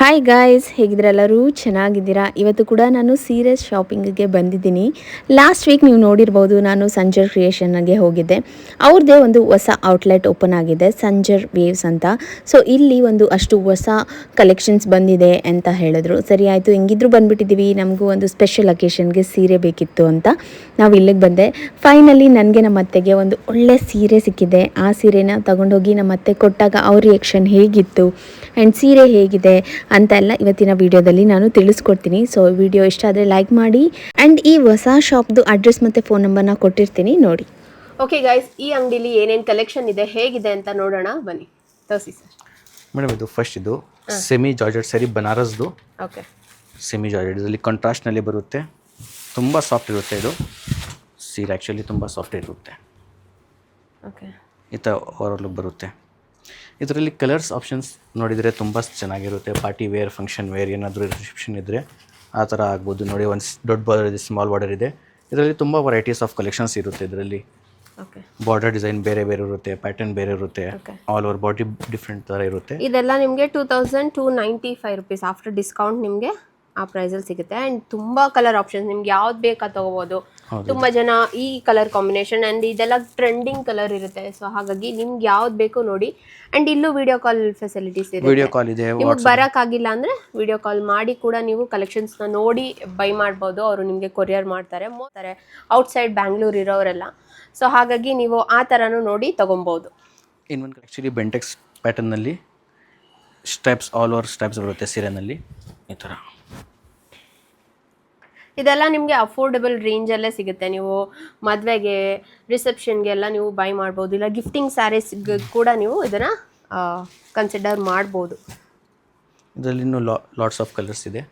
Hi guys, ಹೇಗಿದ್ರೆಲ್ಲರೂ ಚೆನ್ನಾಗಿದ್ದೀರಾ? ಇವತ್ತು ಕೂಡ ನಾನು ಸೀರೆ ಶಾಪಿಂಗಿಗೆ ಬಂದಿದ್ದೀನಿ. ಲಾಸ್ಟ್ ವೀಕ್ ನೀವು ನೋಡಿರ್ಬೋದು, ನಾನು ಸಂಜರ್ ಕ್ರಿಯೇಷನ್ಗೆ ಹೋಗಿದ್ದೆ. ಅವ್ರದ್ದೇ ಒಂದು ಹೊಸ ಔಟ್ಲೆಟ್ ಓಪನ್ ಆಗಿದೆ, ಸಂಜರ್ ವೇವ್ಸ್ ಅಂತ. ಸೊ ಇಲ್ಲಿ ಒಂದು ಅಷ್ಟು ಹೊಸ ಕಲೆಕ್ಷನ್ಸ್ ಬಂದಿದೆ ಅಂತ ಹೇಳಿದ್ರು. ಸರಿ ಆಯಿತು, ಹೆಂಗಿದ್ರು ಬಂದುಬಿಟ್ಟಿದ್ದೀವಿ, ನಮಗೂ ಒಂದು ಸ್ಪೆಷಲ್ ಅಕೇಶನ್ಗೆ ಸೀರೆ ಬೇಕಿತ್ತು ಅಂತ ನಾವು ಇಲ್ಲಿಗೆ ಬಂದೆ. ಫೈನಲಿ ನನಗೆ ನಮ್ಮ ಅತ್ತೆಗೆ ಒಂದು ಒಳ್ಳೆ ಸೀರೆ ಸಿಕ್ಕಿದೆ. ಆ ಸೀರೆನ ತಗೊಂಡೋಗಿ ನಮ್ಮ ಅತ್ತೆ ಕೊಟ್ಟಾಗ ಅವ್ರ ರಿಯಾಕ್ಷನ್ ಹೇಗಿತ್ತು ಆ್ಯಂಡ್ ಸೀರೆ ಹೇಗಿದೆ ಅಂತೆಲ್ಲ ಇವತ್ತಿನ ವಿಡಿಯೋದಲ್ಲಿ ನಾನು ತಿಳಿಸ್ಕೊಡ್ತೀನಿ. ಸೊ ವಿಡಿಯೋ ಇಷ್ಟ ಆದರೆ ಲೈಕ್ ಮಾಡಿ ಆ್ಯಂಡ್ ಈ ಹೊಸ ಶಾಪ್ದು ಅಡ್ರೆಸ್ ಮತ್ತು ಫೋನ್ ನಂಬರ್ನ ಕೊಟ್ಟಿರ್ತೀನಿ, ನೋಡಿ. ಓಕೆ ಗೈಸ್, ಈ ಅಂಗಡಿಲಿ ಏನೇನು ಕಲೆಕ್ಷನ್ ಇದೆ, ಹೇಗಿದೆ ಅಂತ ನೋಡೋಣ ಬನ್ನಿ. ತೋರಿಸಿ ಸರ್. ಮೇಡಮ್, ಇದು ಫಸ್ಟ್ ಇದು ಸೆಮಿ ಜಾರ್ಜೆಟ್ ಸರಿ ಬನಾರಸ್ದು. ಓಕೆ, ಸೆಮಿ ಜಾರ್ಜೆಟ್ ಇದರಲ್ಲಿ ಕಾಂಟ್ರಾಸ್ಟ್ನಲ್ಲಿ ಬರುತ್ತೆ, ತುಂಬ ಸಾಫ್ಟ್ ಇರುತ್ತೆ. ಇದು ಸೀರೆ ಆ್ಯಕ್ಚುಲಿ ತುಂಬ ಸಾಫ್ಟ್ ಇರುತ್ತೆ. ಓಕೆ, ಈ ಥರ ಓವರ್ ಲುಕ್ ಬರುತ್ತೆ. ಇದರಲ್ಲಿ ಕಲರ್ಸ್ ಆಪ್ಷನ್ಸ್ ನೋಡಿದರೆ ತುಂಬ ಚೆನ್ನಾಗಿರುತ್ತೆ. ಪಾರ್ಟಿ ವೇರ್, ಫಂಕ್ಷನ್ ವೇರ್, ಏನಾದರೂ ರಿಸೆಪ್ಷನ್ ಇದ್ದರೆ ಆ ಥರ ಆಗ್ಬೋದು. ನೋಡಿ, ಒಂದು ದೊಡ್ಡ ಬಾರ್ಡರ್ ಇದೆ, ಸ್ಮಾಲ್ ಬಾರ್ಡರ್ ಇದೆ. ಇದರಲ್ಲಿ ತುಂಬ ವೆರೈಟೀಸ್ ಆಫ್ ಕಲೆಕ್ಷನ್ಸ್ ಇರುತ್ತೆ. ಇದರಲ್ಲಿ ಓಕೆ, ಬಾರ್ಡರ್ ಡಿಸೈನ್ ಬೇರೆ ಬೇರೆ ಇರುತ್ತೆ, ಪ್ಯಾಟರ್ನ್ ಬೇರೆ ಇರುತ್ತೆ, ಆಲ್ ಓವರ್ ಬಾಡಿ ಡಿಫ್ರೆಂಟ್ ಥರ ಇರುತ್ತೆ. ಇದೆಲ್ಲ ನಿಮಗೆ 2295 ರುಪೀಸ್ ಆಫ್ಟರ್ ಡಿಸ್ಕೌಂಟ್ ನಿಮಗೆ ಆ ಪ್ರೈಸಲ್ಲಿ ಸಿಗುತ್ತೆ. ಆ್ಯಂಡ್ ತುಂಬ ಕಲರ್ ಆಪ್ಷನ್ಸ್, ನಿಮ್ಗೆ ಯಾವ್ದು ಬೇಕಾ ತೊಗೋಬೋದು. ತುಂಬ ಜನ ಈ ಕಲರ್ ಕಾಂಬಿನೇಷನ್ ಆ್ಯಂಡ್ ಇದೆಲ್ಲ ಟ್ರೆಂಡಿಂಗ್ ಕಲರ್ ಇರುತ್ತೆ. ಸೊ ಹಾಗಾಗಿ ನಿಮ್ಗೆ ಯಾವ್ದು ಬೇಕು ನೋಡಿ. ಆ್ಯಂಡ್ ಇಲ್ಲೂ ವಿಡಿಯೋ ಕಾಲ್ ಫೆಸಿಲಿಟೀಸ್ ಇದೆ. ವಿಡಿಯೋ ಕಾಲ್ ಇದೆ. ನಿಮಗೆ ಬರೋಕ್ಕಾಗಿಲ್ಲ ಅಂದರೆ ವಿಡಿಯೋ ಕಾಲ್ ಮಾಡಿ ಕೂಡ ನೀವು ಕಲೆಕ್ಷನ್ಸ್ನ ನೋಡಿ ಬೈ ಮಾಡ್ಬೋದು. ಅವರು ನಿಮಗೆ ಕೊರಿಯರ್ ಮಾಡ್ತಾರೆ ಔಟ್ಸೈಡ್ ಬ್ಯಾಂಗ್ಳೂರ್ ಇರೋರೆಲ್ಲ. ಸೊ ಹಾಗಾಗಿ ನೀವು ಆ ಥರನೂ ನೋಡಿ ತೊಗೊಬೋದು. ಇನ್ನೊಂದು ಆ್ಯಕ್ಚುಲಿ ಬೆಂಟೆಕ್ಸ್ ಪ್ಯಾಟರ್ನಲ್ಲಿ ಸ್ಟ್ರೈಪ್ಸ್, ಆಲ್ ಓವರ್ ಸ್ಟ್ರೈಪ್ಸ್ ಬರುತ್ತೆ ಸೀರೆನಲ್ಲಿ ಈ ಥರ. ಇದೆಲ್ಲ ನಿಮಗೆ ಅಫೋರ್ಡೆಬಲ್ ರೇಂಜಲ್ಲೇ ಸಿಗುತ್ತೆ. ನೀವು ಮದುವೆಗೆ, ರಿಸೆಪ್ಷನ್ಗೆ ಎಲ್ಲ ನೀವು ಬೈ ಮಾಡ್ಬೋದು. ಇಲ್ಲ ಗಿಫ್ಟಿಂಗ್ ಸ್ಯಾರೀಸ್ಗೆ ಕೂಡ ನೀವು ಇದನ್ನು ಕನ್ಸಿಡರ್ ಮಾಡ್ಬೋದು. ಇದರಲ್ಲಿ ಇನ್ನೂ ಲಾಟ್ಸ್ ಆಫ್ ಕಲರ್ಸ್ ಇದೆ.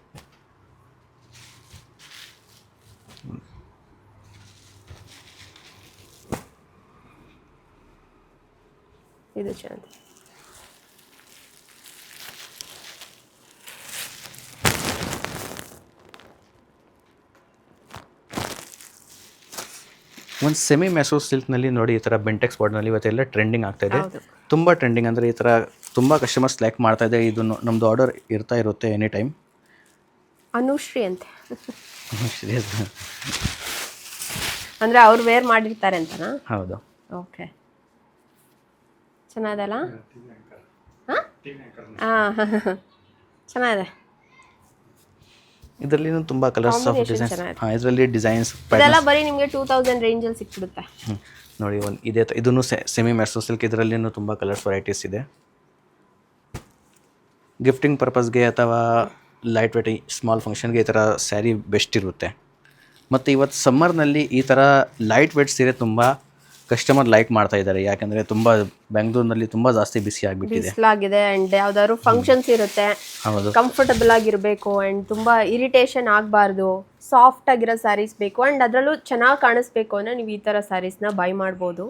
ಇದು ಚೆನ್ನಾಗಿ. ಒಂದು ಸೆಮಿ ಮ್ಯಾಸೋ ಸಿಲ್ಕ್ನಲ್ಲಿ ನೋಡಿ, ಈ ಥರ ಬೆಂಟೆಕ್ಸ್ ಬಾರ್ಡ್ನಲ್ಲಿ ಇವತ್ತೆಲ್ಲ ಟ್ರೆಂಡಿಂಗ್ ಆಗ್ತಾ ಇದೆ. ತುಂಬ ಟ್ರೆಂಡಿಂಗ್ ಅಂದರೆ ಈ ಥರ ತುಂಬ ಕಸ್ಟಮರ್ಸ್ ಲೈಕ್ ಮಾಡ್ತಾ ಇದೆ. ಇದು ನಮ್ಮದು ಆರ್ಡರ್ ಇರ್ತಾ ಇರುತ್ತೆ ಎನಿ ಟೈಮ್. ಅನುಶ್ರೀ ಅಂತೆ ಅಂದರೆ ಅವ್ರು ವೇರ್ ಮಾಡಿರ್ತಾರೆ ಅಂತನಾ? ಹೌದು. ಓಕೆ, ಚೆನ್ನಾಗಲ್ಲ? ಹಾಂ, ಚೆನ್ನಾಗಿದೆ. ಇದರಲ್ಲಿ ತುಂಬ ಕಲರ್ಸ್ ಆಫ್ ಡಿಸೈನ್ಸ್. ಹಾಂ, ಇದರಲ್ಲಿ ಡಿಸೈನ್ಸ್ ಇದೆಲ್ಲ ಬರೀ ನಿಮಗೆ 2000 ರೇಂಜಲ್ಲಿ ಸಿಕ್ಬಿಡುತ್ತೆ. ನೋಡಿ, ಒಂದು ಇದೇ ಇದನ್ನು ಸೆಮಿ ಮ್ಯಾಸೋ ಸಿಲ್ಕ್. ಇದರಲ್ಲಿ ತುಂಬ ಕಲರ್ಸ್ ವೆರೈಟೀಸ್ ಇದೆ. ಗಿಫ್ಟಿಂಗ್ ಪರ್ಪಸ್ಗೆ ಅಥವಾ ಲೈಟ್ ವೇಟ್ ಸ್ಮಾಲ್ ಫಂಕ್ಷನ್ಗೆ ಈ ಥರ ಸ್ಯಾರಿ ಬೆಸ್ಟ್ ಇರುತ್ತೆ. ಮತ್ತು ಇವತ್ತು ಸಮ್ಮರ್ನಲ್ಲಿ ಈ ಥರ ಲೈಟ್ ವೇಟ್ ಸೀರೆ ತುಂಬ ಕಸ್ಟಮರ್ ಲೈಕ್ ಮಾಡ್ತಾ ಇದ್ದಾರೆ. ಯಾಕಂದರೆ ತುಂಬ ಬೆಂಗಳೂರಿನಲ್ಲಿ ತುಂಬ ಜಾಸ್ತಿ ಬಿಸಿ ಆಗಿಬಿಟ್ಟಿದೆ, ಬಿಸಿಲಾಗಿದೆ. ಆ್ಯಂಡ್ ಯಾವ್ದಾದ್ರು ಫಂಕ್ಷನ್ಸ್ ಇರುತ್ತೆ, ಹೌದು, ಕಂಫರ್ಟಬಲ್ ಆಗಿರಬೇಕು ಆ್ಯಂಡ್ ತುಂಬ ಇರಿಟೇಷನ್ ಆಗಬಾರ್ದು, ಸಾಫ್ಟ್ ಆಗಿರೋ ಸ್ಯಾರೀಸ್ ಬೇಕು. ಆ್ಯಂಡ್ ಅದರಲ್ಲೂ ಚೆನ್ನಾಗಿ ಕಾಣಿಸ್ಬೇಕು ಅಂದರೆ ನೀವು ಈ ಥರ ಸ್ಯಾರೀಸ್ನ ಬೈ ಮಾಡ್ಬೋದು.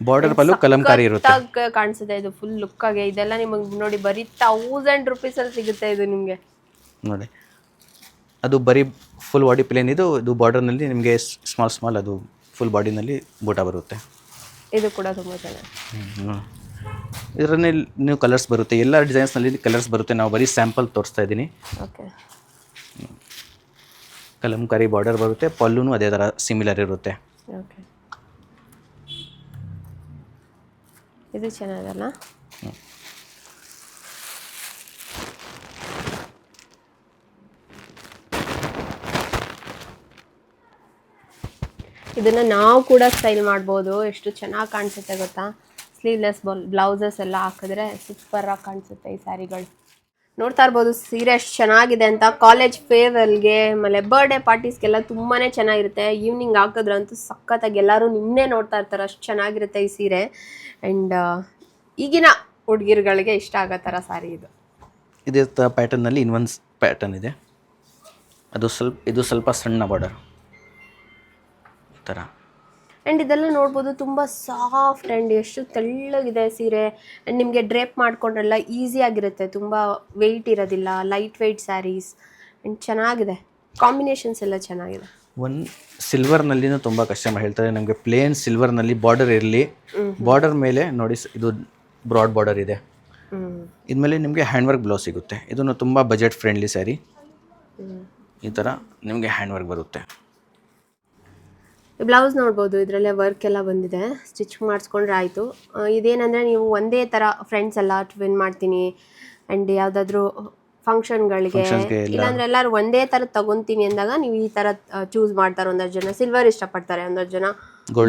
ಬಾರ್ಡರ್ ಪಲ್ಲು ಕಲಂಕಾರಿ ಇರುತ್ತೆ, ಕಾಣಿಸುತ್ತೆ. ಇದು ಫುಲ್ ಲುಕ್ಕಾಗೆ. ಇದೆಲ್ಲ ನಿಮಗೆ ನೋಡಿ ಬರೀ 1000 ರುಪೀಸಲ್ಲಿ ಸಿಗುತ್ತೆ ಇದು ನಿಮಗೆ. ನೋಡಿ, ಅದು ಬರೀ ಫುಲ್ ಬಾಡಿ ಪ್ಲೇನ್. ಇದು ಬಾರ್ಡರ್ನಲ್ಲಿ ನಿಮಗೆ ಸ್ಮಾಲ್ ಅದು ಫುಲ್ ಬಾಡಿನಲ್ಲಿ ಬೂಟ ಬರುತ್ತೆ. ಇದು ಕೂಡ ತುಂಬ ಚೆನ್ನಾಗಿ. ಇದರಲ್ಲಿ ನೀವು ಕಲರ್ಸ್ ಬರುತ್ತೆ, ಎಲ್ಲ ಡಿಸೈನ್ಸ್ನಲ್ಲಿ ಕಲರ್ಸ್ ಬರುತ್ತೆ. ನಾವು ಬರೀ ಸ್ಯಾಂಪಲ್ ತೋರಿಸ್ತಾ ಇದ್ದೀನಿ. ಓಕೆ, ಕಲಂಕಾರಿ ಬಾರ್ಡರ್ ಬರುತ್ತೆ, ಪಲ್ಲುನು ಅದೇ ಥರ ಸಿಮಿಲರ್ ಇರುತ್ತೆ. ಓಕೆ, ಇದು ಚೆನ್ನಾಗಲ್ಲ? ಇದನ್ನು ನಾವು ಕೂಡ ಸ್ಟೈಲ್ ಮಾಡ್ಬೋದು. ಎಷ್ಟು ಚೆನ್ನಾಗಿ ಕಾಣಿಸುತ್ತೆ ಗೊತ್ತಾ? ಸ್ಲೀವ್ಲೆಸ್ ಬ್ಲೌಸಸ್ ಎಲ್ಲ ಹಾಕಿದ್ರೆ ಸೂಪರಾಗಿ ಕಾಣಿಸುತ್ತೆ ಈ ಸ್ಯಾರಿಗಳು. ನೋಡ್ತಾ ಇರ್ಬೋದು ಸೀರೆ ಎಷ್ಟು ಚೆನ್ನಾಗಿದೆ ಅಂತ. ಕಾಲೇಜ್ ಫೇರ್ವೆಲ್ಗೆ ಆಮೇಲೆ ಬರ್ಡೇ ಪಾರ್ಟೀಸ್ಗೆಲ್ಲ ತುಂಬಾ ಚೆನ್ನಾಗಿರುತ್ತೆ. ಈವ್ನಿಂಗ್ ಹಾಕಿದ್ರಂತೂ ಸಖತ್ತಾಗಿ ಎಲ್ಲರೂ ನಿಮ್ಮನ್ನೇ ನೋಡ್ತಾ ಇರ್ತಾರೆ, ಅಷ್ಟು ಚೆನ್ನಾಗಿರುತ್ತೆ ಈ ಸೀರೆ. ಆ್ಯಂಡ್ ಈಗಿನ ಹುಡುಗಿರುಗಳಿಗೆ ಇಷ್ಟ ಆಗೋ ಥರ ಸ್ಯಾರಿ ಇದು. ಇದೇ ಥರ ಪ್ಯಾಟರ್ನಲ್ಲಿ ಇನ್ನೊಂದು ಪ್ಯಾಟರ್ನ್ ಇದೆ. ಇದು ಸ್ವಲ್ಪ ಸಣ್ಣ ಬಾರ್ಡರ್ ಥರ. ಆ್ಯಂಡ್ ಇದೆಲ್ಲ ನೋಡ್ಬೋದು ತುಂಬ ಸಾಫ್ಟ್ ಆ್ಯಂಡ್ ಎಷ್ಟು ತೆಳ್ಳಗಿದೆ ಸೀರೆ. ಆ್ಯಂಡ್ ನಿಮಗೆ ಡ್ರೇಪ್ ಮಾಡ್ಕೊಂಡ್ರೆಲ್ಲ ಈಸಿಯಾಗಿರುತ್ತೆ, ತುಂಬ ವೆಯ್ಟ್ ಇರೋದಿಲ್ಲ. ಲೈಟ್ ವೆಯ್ಟ್ ಸ್ಯಾರೀಸ್ ಆ್ಯಂಡ್ ಚೆನ್ನಾಗಿದೆ. ಕಾಂಬಿನೇಷನ್ಸ್ ಎಲ್ಲ ಚೆನ್ನಾಗಿದೆ. ಒಂದು ಸಿಲ್ವರ್ನಲ್ಲಿನೂ ತುಂಬ ಕಸ್ಟಮರ್ ಹೇಳ್ತಾರೆ ನಮಗೆ ಪ್ಲೇನ್ ಸಿಲ್ವರ್ನಲ್ಲಿ ಬಾರ್ಡರ್ ಇರಲಿ. ಬಾರ್ಡರ್ ಮೇಲೆ ನೋಡಿ, ಇದು ಬ್ರಾಡ್ ಬಾರ್ಡರ್ ಇದೆ. ಇದ್ಮೇಲೆ ನಿಮಗೆ ಹ್ಯಾಂಡ್ ವರ್ಕ್ ಬ್ಲೌಸ್ ಸಿಗುತ್ತೆ. ಇದನ್ನು ತುಂಬ ಬಜೆಟ್ ಫ್ರೆಂಡ್ಲಿ ಸ್ಯಾರಿ. ಈ ಥರ ನಿಮಗೆ ಹ್ಯಾಂಡ್ ವರ್ಕ್ ಬರುತ್ತೆ. ಬ್ಲೌಸ್ ನೋಡ್ಬೋದು, ಇದರಲ್ಲೇ ವರ್ಕ್ ಎಲ್ಲ ಬಂದಿದೆ. ಸ್ಟಿಚ್ ಮಾಡಿಸ್ಕೊಂಡ್ರೆ ಆಯಿತು. ಇದೇನಂದರೆ ನೀವು ಒಂದೇ ಥರ ಫ್ರೆಂಡ್ಸ್ ಎಲ್ಲ ಟ್ವಿನ್ ಮಾಡ್ತೀನಿ ಆ್ಯಂಡ್ ಯಾವುದಾದ್ರೂ ಫಂಕ್ಷನ್ಗಳಿಗೆ ಇಲ್ಲಾಂದ್ರೆ ಎಲ್ಲರೂ ಒಂದೇ ಥರದ್ದು ತೊಗೊತೀನಿ ಅಂದಾಗ ನೀವು ಈ ಥರ ಚೂಸ್ ಮಾಡ್ತಾರೆ. ಒಂದಷ್ಟು ಜನ ಸಿಲ್ವರ್ ಇಷ್ಟಪಡ್ತಾರೆ, ಒಂದಷ್ಟು ಜನ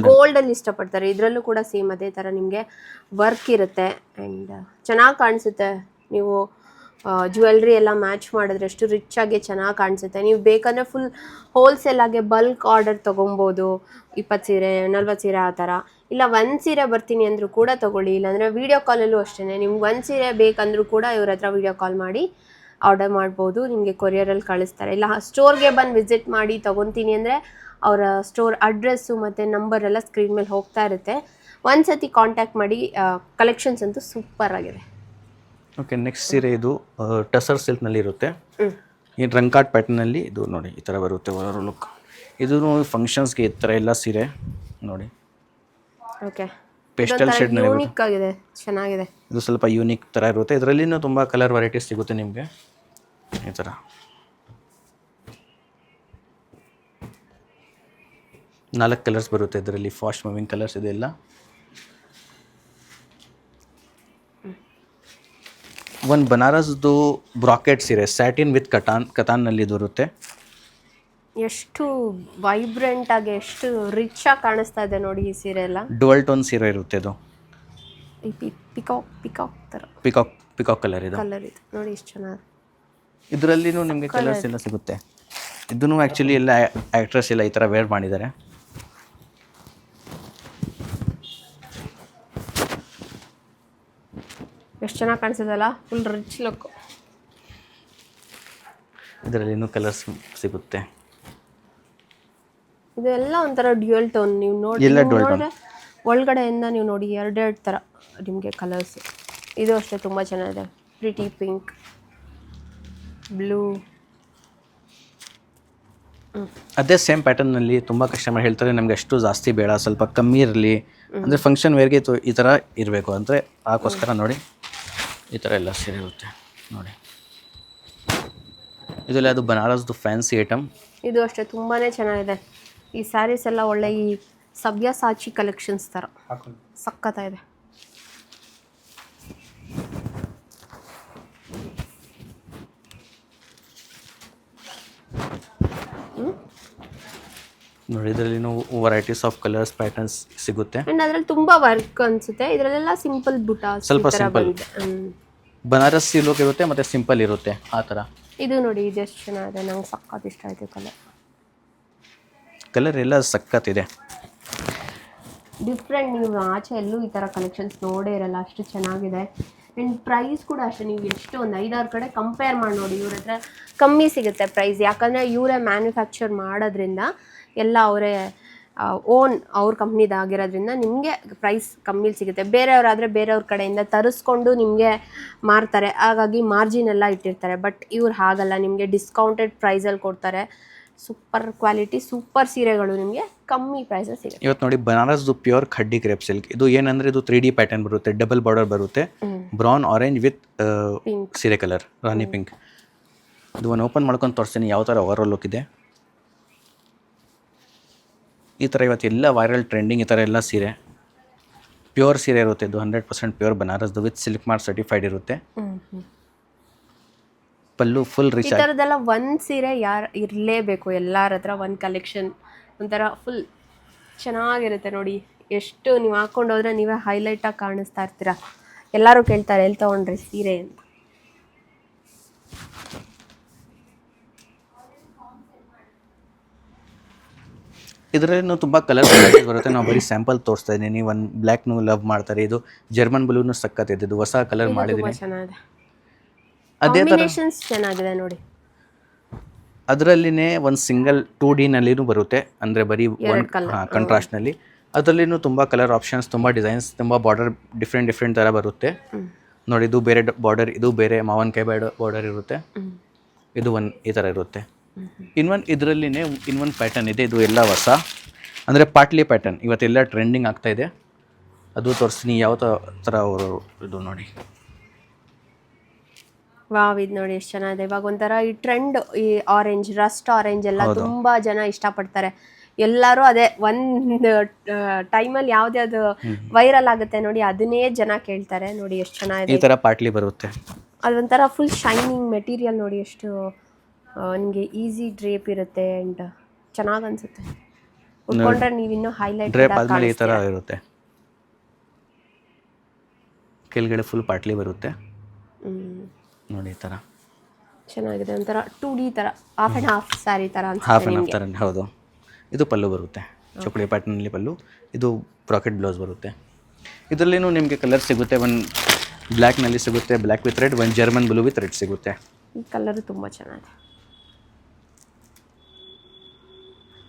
ಗೋಲ್ಡಲ್ಲಿ ಇಷ್ಟಪಡ್ತಾರೆ. ಇದರಲ್ಲೂ ಕೂಡ ಸೇಮ್ ಅದೇ ಥರ ನಿಮಗೆ ವರ್ಕ್ ಇರುತ್ತೆ ಆ್ಯಂಡ್ ಚೆನ್ನಾಗಿ ಕಾಣಿಸುತ್ತೆ. ನೀವು ಜ್ಯುವೆಲ್ರಿ ಎಲ್ಲ ಮ್ಯಾಚ್ ಮಾಡಿದ್ರೆ ಎಷ್ಟು ರಿಚ್ ಆಗಿ ಚೆನ್ನಾಗಿ ಕಾಣಿಸುತ್ತೆ. ನೀವು ಬೇಕಂದರೆ ಫುಲ್ ಹೋಲ್ಸೇಲಾಗೆ ಬಲ್ಕ್ ಆರ್ಡರ್ ತೊಗೊಬೋದು. 20 ಸೀರೆ 40 ಸೀರೆ ಆ ಥರ. ಇಲ್ಲ ಒಂದು ಸೀರೆ ಬರ್ತೀನಿ ಅಂದರೂ ಕೂಡ ತೊಗೊಳ್ಳಿ. ಇಲ್ಲಾಂದರೆ ವೀಡಿಯೋ ಕಾಲಲ್ಲೂ ಅಷ್ಟೇ, ನಿಮ್ಗೆ ಒಂದು ಸೀರೆ ಬೇಕಂದ್ರೂ ಕೂಡ ಇವ್ರ ಹತ್ರ ವೀಡಿಯೋ ಕಾಲ್ ಮಾಡಿ ಆರ್ಡರ್ ಮಾಡ್ಬೋದು. ನಿಮಗೆ ಕೊರಿಯರಲ್ಲಿ ಕಳಿಸ್ತಾರೆ. ಇಲ್ಲ ಸ್ಟೋರ್ಗೆ ಬಂದು ವಿಸಿಟ್ ಮಾಡಿ ತೊಗೊತೀನಿ ಅಂದರೆ ಅವರ ಸ್ಟೋರ್ ಅಡ್ರೆಸ್ಸು ಮತ್ತು ನಂಬರ್ ಎಲ್ಲ ಸ್ಕ್ರೀನ್ ಮೇಲೆ ಹೋಗ್ತಾ ಇರುತ್ತೆ. ಒಂದು ಸತಿ ಕಾಂಟ್ಯಾಕ್ಟ್ ಮಾಡಿ. ಕಲೆಕ್ಷನ್ಸ್ ಅಂತೂ ಸೂಪರ್ ಆಗಿದೆ. ಓಕೆ, ನೆಕ್ಸ್ಟ್ ಸೀರೆ ಇದು ಟಸರ್ ಸಿಲ್ಕ್ನಲ್ಲಿ ಇರುತ್ತೆ. ಈ ರಂಕಾಟ್ ಪ್ಯಾಟರ್ನಲ್ಲಿ ಇದು ನೋಡಿ ಈ ಥರ ಬರುತ್ತೆ ಓವರ್ ಲುಕ್. ಇದು ಫಂಕ್ಷನ್ಸ್ಗೆ ಈ ಥರ ಎಲ್ಲ ಸೀರೆ ನೋಡಿ. ಓಕೆ, ಪೇಸ್ಟಲ್ ಶೇಡ್ನಲ್ಲಿ ಯೂನಿಕ್ ಆಗಿದೆ, ಚೆನ್ನಾಗಿದೆ. ಇದು ಸ್ವಲ್ಪ ಯೂನಿಕ್ ಥರ ಇರುತ್ತೆ. ಇದರಲ್ಲಿನೂ ತುಂಬ ಕಲರ್ ವೆರೈಟೀಸ್ ಸಿಗುತ್ತೆ ನಿಮಗೆ. ಈ ಥರ 4 ಕಲರ್ಸ್ ಬರುತ್ತೆ ಇದರಲ್ಲಿ. ಫಾಸ್ಟ್ ಮೂವಿಂಗ್ ಕಲರ್ಸ್ ಇದೆಲ್ಲ. ಒಂದು ಬನಾರಸ್ದು ಬ್ರಾಕೆಟ್ ಸೀರೆ ಸ್ಯಾಟಿನ್ ವಿತ್ ಕತಾನ್ನಲ್ಲಿ ಬರುತ್ತೆ. ಎಷ್ಟು ವೈಬ್ರೆಂಟ್ ಆಗಿ ಎಷ್ಟು ರಿಚ್ ಆಗಿ ಕಾಣಿಸ್ತಾ ಇದೆ ನೋಡಿ ಈ ಸೀರೆ ಎಲ್ಲ. ಡುವಲ್ ಟೋನ್ ಸೀರೆ ಇರುತ್ತೆ. ಇದು ಪಿಕಾಕ್ ಥರ ಪಿಕಾಕ್ ಕಲರ್ ಇದು. ಕಲರ್ ಇದು ನೋಡಿ ಎಷ್ಟು ಚೆನ್ನಾಗಿ. ಇದರಲ್ಲಿನೂ ನಿಮಗೆ ಕಲರ್ಸ್ ಎಲ್ಲ ಸಿಗುತ್ತೆ. ಇದನ್ನು ಆ್ಯಕ್ಚುಲಿ ಎಲ್ಲ ಆ್ಯಕ್ಟ್ರೆಸ್ ಎಲ್ಲ ಈ ಥರ ವೇರ್ ಮಾಡಿದ್ದಾರೆ. ಎಷ್ಟು ಚೆನ್ನಾಗಿ ಕಾಣಿಸಿದಲ್ಲ, ಫುಲ್ ರಿಚ್ ಲುಕ್. ಇದರಲ್ಲಿನೂ ಕಲರ್ಸ್ ಸಿಗುತ್ತೆ. ಇದೆಲ್ಲ ಒಂಥರ ಡ್ಯುಯಲ್ ಟೋನ್. ನೀವು ನೋಡಿದ್ರೆ ಒಳಗಡೆಯಿಂದ ನೀವು ನೋಡಿ ಎರಡೆರಡು ಥರ ನಿಮಗೆ ಕಲರ್ಸ್. ಇದು ಅಷ್ಟೇ ತುಂಬ ಚೆನ್ನಾಗಿದೆ. Pretty pink, blue. ಅದೇ ಸೇಮ್ ಪ್ಯಾಟರ್ನಲ್ಲಿ ತುಂಬ ಕಸ್ಟಮರ್ ಹೇಳ್ತಾರೆ ನಮಗೆ ಅಷ್ಟು ಜಾಸ್ತಿ ಬೇಡ, ಸ್ವಲ್ಪ ಕಮ್ಮಿ ಇರಲಿ, ಅಂದರೆ ಫಂಕ್ಷನ್ ವೇರ್ಗೆ ಈ ಥರ ಇರಬೇಕು ಅಂದರೆ ಅದಕ್ಕೋಸ್ಕರ ನೋಡಿ ಈ ಥರ ಎಲ್ಲ ಸೀರೆ ಇರುತ್ತೆ ನೋಡಿ. ಇದೆಲ್ಲ ಅದು ಬನಾರಸ್ದು ಫ್ಯಾನ್ಸಿ ಐಟಮ್. ಇದು ಅಷ್ಟೇ ತುಂಬಾ ಚೆನ್ನಾಗಿದೆ. ಈ ಸ್ಯಾರೀಸ್ ಎಲ್ಲ ಒಳ್ಳೆ ಈ ಸಬ್ಯಾಸಾಚಿ ಕಲೆಕ್ಷನ್ಸ್ ಥರ ಸಖತ್ತಾಗಿದೆ. ನೋಡಿ ಇದರಲ್ಲಿ ವೆರೈಟೀಸ್ ಆಫ್ ಕಲರ್ಸ್ ಪ್ಯಾಟರ್ನ್ಸ್ ಸಿಗುತ್ತೆ. ಅಂಡ್ ಅದರಲ್ಲಿ ತುಂಬಾ ವರ್ಕ್ ಅನ್ಸುತ್ತೆ. ಇದರಲ್ಲೆಲ್ಲ ಸಿಂಪಲ್ ಬುಟಾ ಸ್ವಲ್ಪ ಸಿಂಪಲ್ ಬನಾರಸ್ ಲುಕ್ ಇರುತ್ತೆ ಮತ್ತೆ ಸಿಂಪಲ್ ಇರುತ್ತೆ ಆ ಥರ. ಇದು ನೋಡಿ ಇದು ಎಷ್ಟು ಚೆನ್ನಾಗಿದೆ, ನಂಗೆ ಸಖತ್ ಇಷ್ಟ ಆಯಿತು ಕಲರ್ ಎಲ್ಲ ಸಖತ್ತಿದೆ. ಡಿಫ್ರೆಂಟ್, ನೀವು ಆಚೆ ಎಲ್ಲೂ ಈ ಥರ ಕಲೆಕ್ಷನ್ಸ್ ನೋಡೇ ಇರಲ್ಲ, ಅಷ್ಟು ಚೆನ್ನಾಗಿದೆ. ಆ್ಯಂಡ್ ಪ್ರೈಸ್ ಕೂಡ ಅಷ್ಟೇ. ನೀವು ಎಷ್ಟು ಒಂದು 5-6 ಕಡೆ ಕಂಪೇರ್ ಮಾಡಿ ನೋಡಿ, ಇವ್ರ ಹತ್ರ ಕಮ್ಮಿ ಸಿಗುತ್ತೆ ಪ್ರೈಸ್. ಯಾಕಂದರೆ ಇವರೇ ಮ್ಯಾನುಫ್ಯಾಕ್ಚರ್ ಮಾಡೋದ್ರಿಂದ ಎಲ್ಲ ಅವರೇ ಅವ್ರ ಕಂಪ್ನಿದಾಗಿರೋದ್ರಿಂದ ನಿಮಗೆ ಪ್ರೈಸ್ ಕಮ್ಮಿಲಿ ಸಿಗುತ್ತೆ. ಬೇರೆಯವರಾದರೆ ಬೇರೆಯವ್ರ ಕಡೆಯಿಂದ ತರಿಸ್ಕೊಂಡು ನಿಮಗೆ ಮಾರ್ತಾರೆ, ಹಾಗಾಗಿ ಮಾರ್ಜಿನ್ ಎಲ್ಲ ಇಟ್ಟಿರ್ತಾರೆ. ಬಟ್ ಇವ್ರು ಹಾಗಲ್ಲ, ನಿಮಗೆ ಡಿಸ್ಕೌಂಟೆಡ್ ಪ್ರೈಸಲ್ಲಿ ಕೊಡ್ತಾರೆ. ಸೂಪರ್ ಕ್ವಾಲಿಟಿ, ಸೂಪರ್ ಸೀರೆಗಳು ನಿಮಗೆ ಕಮ್ಮಿ ಪ್ರೈಸಲ್ಲಿ ಸಿಗುತ್ತೆ. ಇವತ್ತು ನೋಡಿ ಬನಾರಸ್ದು ಪ್ಯೂರ್ ಖಡ್ಡಿ ಕ್ರೇಪ್ ಸಿಲ್ಕ್. ಇದು ಏನಂದರೆ ಇದು 3D ಪ್ಯಾಟರ್ನ್ ಬರುತ್ತೆ, ಡಬಲ್ ಬಾರ್ಡರ್ ಬರುತ್ತೆ, ಬ್ರೌನ್ ಆರೆಂಜ್ ವಿತ್ ಸೀರೆ ಕಲರ್ ರಾಣಿ ಪಿಂಕ್. ಇದು ಒಂದು ಓಪನ್ ಮಾಡ್ಕೊಂಡು ತೋರಿಸ್ತೀನಿ ಯಾವ ಥರ ಓವರ್ ಲುಕ್ ಇದೆ. ಈ ಥರ ಇವತ್ತು ಎಲ್ಲ ವೈರಲ್ ಟ್ರೆಂಡಿಂಗ್ ಈ ಥರ ಎಲ್ಲ ಸೀರೆ ಪ್ಯೂರ್ ಸೀರೆ ಇರುತ್ತೆ. ಇದು 100% ಪ್ಯೂರ್ ಬನಾರಸ್ದು ವಿತ್ ಸಿಲ್ಕ್ ಮಾರ್ಕ್ ಸರ್ಟಿಫೈಡ್ ಇರುತ್ತೆ. Pallu full rich. ಈ ಥರದ್ದೆಲ್ಲ ಒಂದು ಸೀರೆ ಯಾರು ಇರಲೇಬೇಕು, ಎಲ್ಲರ ಹತ್ರ ಒಂದು ಕಲೆಕ್ಷನ್ ಒಂಥರ ಫುಲ್ ಚೆನ್ನಾಗಿರುತ್ತೆ ನೋಡಿ. ಎಷ್ಟು ನೀವು ಹಾಕ್ಕೊಂಡೋದ್ರೆ ನೀವೇ ಹೈಲೈಟಾಗಿ ಕಾಣಿಸ್ತಾ ಇರ್ತೀರ. ಎಲ್ಲರೂ ಕೇಳ್ತಾರೆ ಎಲ್ಲಿ ತೊಗೊಂಡ್ರಿ ಸೀರೆ ಅಂತ. ಇದರಲ್ಲಿ ತುಂಬ ಕಲರ್ ಬರುತ್ತೆ. ನಾವು ಬರೀ ಸ್ಯಾಂಪಲ್ ತೋರಿಸ್ತಾ ಇದ್ದೀನಿ. ಒಂದು ಬ್ಲ್ಯಾಕ್ನು ಲವ್ ಮಾಡ್ತಾರೆ, ಇದು ಜರ್ಮನ್ ಬ್ಲೂನು ಸಕ್ಕತ್ತಿದೆ. ಇದು ಹೊಸ ಕಲರ್ ಮಾಡಿದ್ದೀನಿ. ಚೆನ್ನಾಗಿದೆ, ಅದೇ ಥರ ಚೆನ್ನಾಗಿದೆ ನೋಡಿ. ಅದರಲ್ಲಿನೇ ಒಂದು ಸಿಂಗಲ್ 2D ಬರುತ್ತೆ, ಅಂದರೆ ಬರೀ ಒಂದು ಕಂಟ್ರಾಸ್ಟ್ನಲ್ಲಿ. ಅದರಲ್ಲಿನೂ ತುಂಬ ಕಲರ್ ಆಪ್ಷನ್ಸ್, ತುಂಬ ಡಿಸೈನ್ಸ್, ತುಂಬ ಬಾರ್ಡರ್ ಡಿಫ್ರೆಂಟ್ ಥರ ಬರುತ್ತೆ ನೋಡಿ. ಇದು ಬೇರೆ ಬಾರ್ಡರ್, ಇದು ಬೇರೆ ಮಾವನ್ಕಾಯಿ ಬಾರ್ಡರ್ ಇರುತ್ತೆ. ಇದು ಒಂದು ಈ ಥರ ಇರುತ್ತೆ. ಇನ್ನೊಂದು ಇದರಲ್ಲಿನೇ ಇನ್ನೊಂದು ಪ್ಯಾಟರ್ನ್ ಇದೆ. ಇದು ಎಲ್ಲ ಹೊಸ ಅಂದರೆ ಪಾಟ್ಲಿ ಪ್ಯಾಟರ್ನ್ ಇವತ್ತೆಲ್ಲ ಟ್ರೆಂಡಿಂಗ್ ಆಗ್ತಾಯಿದೆ. ಅದು ತೋರಿಸ್ತೀನಿ ಯಾವ ಥರ ಅವರು. ಇದು ನೋಡಿ ವಾವ್, ಇದು ನೋಡಿ ಎಷ್ಟು ಚೆನ್ನಾಗಿದೆ. ಇವಾಗ ಒಂಥರ ಈ ಟ್ರೆಂಡ್, ಈ ಆರೆಂಜ್, ರಸ್ಟ್ ಆರೆಂಜ್ ಎಲ್ಲ ತುಂಬಾ ಜನ ಇಷ್ಟಪಡ್ತಾರೆ. ಎಲ್ಲರೂ ಅದೇ ಒಂದು ಟೈಮಲ್ಲಿ ಯಾವ್ದ್ಯಾವ್ದು ವೈರಲ್ ಆಗುತ್ತೆ ನೋಡಿ, ಅದನ್ನೇ ಜನ ಕೇಳ್ತಾರೆ. ನೋಡಿ ಎಷ್ಟು ಚೆನ್ನಾಗಿದೆ. ಈ ಥರ ಪಾಟ್ಲಿ ಬರುತ್ತೆ. ಅದೊಂಥರ ಫುಲ್ ಶೈನಿಂಗ್ ಮೆಟೀರಿಯಲ್ ನೋಡಿ, ಎಷ್ಟು ನಿಮಗೆ ಈಸಿ ಡ್ರೇಪ್ ಇರುತ್ತೆ ಆ್ಯಂಡ್ ಚೆನ್ನಾಗಿ ಅನ್ಸುತ್ತೆ. ಉಟ್ಕೊಂಡ್ರೆ ನೀವು ಇನ್ನೂ ಹೈಲೈಟ್ ಡ್ರೇಪ್ ಆದಮೇಲೆ ಈ ಥರ ಇರುತ್ತೆ. ಕೆಳಗಡೆ ಫುಲ್ ಪಾಟ್ಲಿ ಬರುತ್ತೆ ನೋಡಿ, ಈ ಥರ ಚೆನ್ನಾಗಿದೆ. ಒಂಥರ 2D ಥರ, ಹಾಫ್ ಆ್ಯಂಡ್ ಹಾಫ್ ಸ್ಯಾರಿ ಥರ ಹಾಫ್ ಆ್ಯಂಡ್ ಹಾಫ್ ಥರ. ಹೌದು, ಇದು ಪಲ್ಲು ಬರುತ್ತೆ, ಚೌಕಡಿ ಪ್ಯಾಟರ್ನಲ್ಲಿ ಪಲ್ಲು. ಇದು ಬ್ರಾಕೆಟ್ ಬ್ಲೌಸ್ ಬರುತ್ತೆ. ಇದರಲ್ಲಿನೂ ನಿಮಗೆ ಕಲರ್ ಸಿಗುತ್ತೆ. ಒಂದು ಬ್ಲ್ಯಾಕ್ನಲ್ಲಿ ಸಿಗುತ್ತೆ, ಬ್ಲ್ಯಾಕ್ ವಿತ್ ರೆಡ್. ಒಂದು ಜರ್ಮನ್ ಬ್ಲೂ ವಿತ್ ರೆಡ್ ಸಿಗುತ್ತೆ. ಈ ಕಲರು ತುಂಬ ಚೆನ್ನಾಗಿದೆ.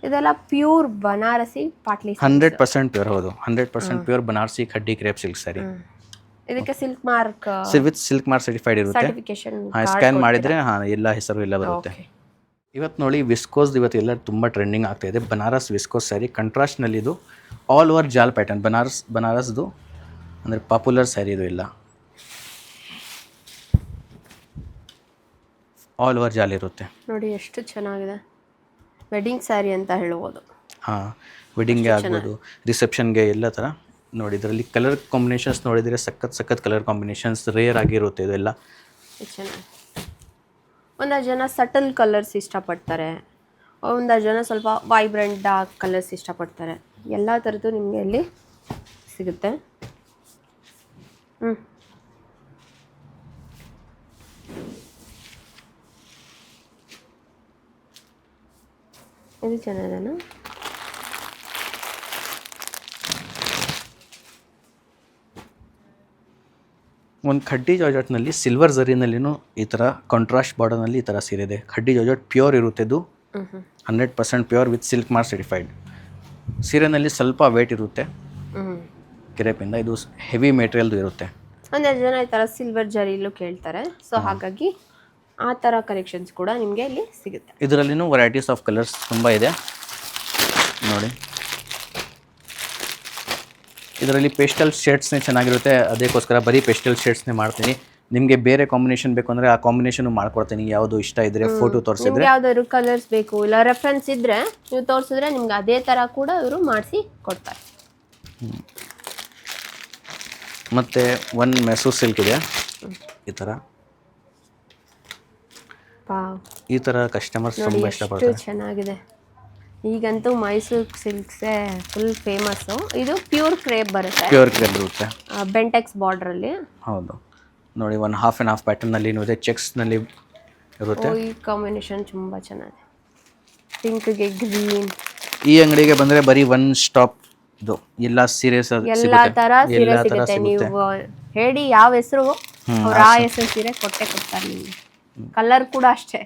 ಇದೆಲ್ಲ ಪ್ಯೂರ್ ಬನಾರಸಿ ಪಾಟ್ಲಿ 100% ಪ್ಯೂರ್. ಹೌದು, 100% pure Banarasi khaddi crepe silk saree. ಇದಕ್ಕೆ silk mark with silk mark certified ಇರುತ್ತೆ. ಸರ್ಟಿಫಿಕೇಶನ್ ಸ್ಕ್ಯಾನ್ ಮಾಡಿದರೆ ಎಲ್ಲ ಹೆಸರು ಎಲ್ಲ ಬರುತ್ತೆ. ಇವತ್ತು ನೋಡಿ ವಿಸ್ಕೋಸ್ ಇವತ್ತು ಎಲ್ಲ ತುಂಬ ಟ್ರೆಂಡಿಂಗ್ ಆಗ್ತಾ ಇದೆ. ಬನಾರಸ್ ವಿಸ್ಕೋಸ್ ಸ್ಯಾರಿ ಕಾಂಟ್ರಾಸ್ಟ್ನಲ್ಲಿ. ಇದು ಆಲ್ ಓವರ್ ಜಾಲ್ ಪ್ಯಾಟರ್ನ್. ಬನಾರಸ್ದು ಅಂದರೆ ಪಾಪ್ಯುಲರ್ ಸ್ಯಾರಿ ಇದು. ಎಲ್ಲ ಆಲ್ ಓವರ್ ಜಾಲ್ ಇರುತ್ತೆ ನೋಡಿ, ಎಷ್ಟು ಚೆನ್ನಾಗಿದೆ. ವೆಡ್ಡಿಂಗ್ ಸ್ಯಾರಿ ಅಂತ ಹೇಳ್ಬೋದು. ಹಾಂ, ವೆಡ್ಡಿಂಗ್ಗೆ ಆಗ್ಬೋದು, ರಿಸೆಪ್ಷನ್ಗೆ ಎಲ್ಲ ಥರ. ನೋಡಿ ಇದರಲ್ಲಿ ಕಲರ್ ಕಾಂಬಿನೇಷನ್ಸ್ ನೋಡಿದರೆ ಸಖತ್ ಕಲರ್ ಕಾಂಬಿನೇಷನ್ಸ್ ರೇರ್ ಆಗಿರುತ್ತೆ ಇದೆಲ್ಲ. ಚೆನ್ನಾಗಿ. ಒಂದಷ್ಟು ಜನ ಸಟಲ್ ಕಲರ್ಸ್ ಇಷ್ಟಪಡ್ತಾರೆ, ಒಂದಷ್ಟು ಜನ ಸ್ವಲ್ಪ ವೈಬ್ರೆಂಟ್ ಡಾರ್ಕ್ ಕಲರ್ಸ್ ಇಷ್ಟಪಡ್ತಾರೆ. ಎಲ್ಲ ಥರದ್ದು ನಿಮಗೆ ಇಲ್ಲಿ ಸಿಗುತ್ತೆ. ಇದು ಚೆನ್ನಾಗಿದೆನಾ? ಒಂದು ಖಡ್ಡಿ ಜಾರ್ಜೆಟ್ನಲ್ಲಿ ಸಿಲ್ವರ್ ಝರಿನಲ್ಲಿನೂ ಈ ಥರ ಕಾಂಟ್ರಾಸ್ಟ್ ಬಾರ್ಡರ್ನಲ್ಲಿ ಈ ಥರ ಸೀರೆ ಇದೆ. ಖಡ್ಡಿ ಜಾರ್ಜೆಟ್ ಪ್ಯೂರ್ ಇರುತ್ತೆ. ಇದು 100% pure with silk mark certified. ಸೀರೆನಲ್ಲಿ ಸ್ವಲ್ಪ ವೇಟ್ ಇರುತ್ತೆ ಕ್ರೇಪಿಂದ. ಇದು ಹೆವಿ ಮೆಟೀರಿಯಲ್ದು ಇರುತ್ತೆ. ಒಂದೆರಡು ಜನ ಈ ಥರ ಸಿಲ್ವರ್ ಜರಿಲೂ ಕೇಳ್ತಾರೆ. ಸೊ ಹಾಗಾಗಿ ಆ ಥರ ಕಲೆಕ್ಷನ್ಸ್ ಕೂಡ ನಿಮಗೆ ಇಲ್ಲಿ ಸಿಗುತ್ತೆ. ಇದರಲ್ಲಿನೂ ವೆರೈಟೀಸ್ ಆಫ್ ಕಲರ್ಸ್ ತುಂಬ ಇದೆ ನೋಡಿ. ಇದರಲ್ಲಿ ಪೇಸ್ಟಲ್ ಶೇಡ್ಸ್ನೇ ಚೆನ್ನಾಗಿರುತ್ತೆ. ಅದಕ್ಕೋಸ್ಕರ ಬರೀ ಪೇಸ್ಟಲ್ ಶೇಡ್ಸ್ನೇ ಮಾಡ್ತೀನಿ. ನಿಮಗೆ ಬೇರೆ ಕಾಂಬಿನೇಷನ್ ಬೇಕು ಅಂದರೆ ಆ ಕಾಂಬಿನೇಷನ್ ಮಾಡ್ಕೊಡ್ತೀನಿ. ಯಾವುದು ಇಷ್ಟ ಇದ್ದರೆ ಫೋಟೋ ತೋರಿಸಿದ್ರೆ, ಯಾವ್ದಾದ್ರು ಕಲರ್ಸ್ ಬೇಕು ಇಲ್ಲ ರೆಫರೆನ್ಸ್ ಇದ್ದರೆ ನೀವು ತೋರಿಸಿದ್ರೆ ನಿಮ್ಗೆ ಅದೇ ಥರ ಕೂಡ ಇವರು ಮಾಡಿಸಿ ಕೊಡ್ತಾರೆ. ಮತ್ತು ಒಂದು ಮೆಸೂರ್ ಸಿಲ್ಕ್ ಇದೆ ಈ ಥರ. ಈ ಥರ ಕಸ್ಟಮರ್ಸ್ ತುಂಬ ಇಷ್ಟಪಡ್ತಾರೆ. ಚೆನ್ನಾಗಿದೆ. ಈಗಂತೂ ಮೈಸೂರು ಸಿಲ್ಕ್ಸೇ ಫುಲ್ ಫೇಮಸ್ಸು. ಇದು ಪ್ಯೂರ್ ಕ್ರೇಪ್ ಬರುತ್ತೆ. ಪ್ಯೂರ್ ಕ್ರೇಪ್ ಬರುತ್ತೆ ಬೆಂಟೆಕ್ಸ್ ಬಾರ್ಡ್ರಲ್ಲಿ. ಹೌದು ನೋಡಿ, ಒಂದು ಹಾಫ್ ಆ್ಯಂಡ್ ಹಾಫ್ ಪ್ಯಾಟರ್ನಲ್ಲಿ ಇದೆ, ಚೆಕ್ಸ್ನಲ್ಲಿ ಇರುತ್ತೆ. ಈ ಕಾಂಬಿನೇಷನ್ ತುಂಬ ಚೆನ್ನಾಗಿದೆ. ಪಿಂಕ್ಗೆ ಗ್ರೀನ್. ಈ ಅಂಗಡಿಗೆ ಬಂದರೆ ಬರೀ ಒನ್ ಸ್ಟಾಪ್ ಇದು ಎಲ್ಲ ಸೀರೆ ಎಲ್ಲ ಥರ ಸೀರೆ ಸಿಗುತ್ತೆ. ನೀವು ಹೇಳಿ ಯಾವ ಹೆಸರು, ಅವ್ರು ಆ ಹೆಸರು ಸೀರೆ ಕೊಡ್ತಾರೆ ನಿಮಗೆ. ಕಲರ್ ಕೂಡ ಅಷ್ಟೇ,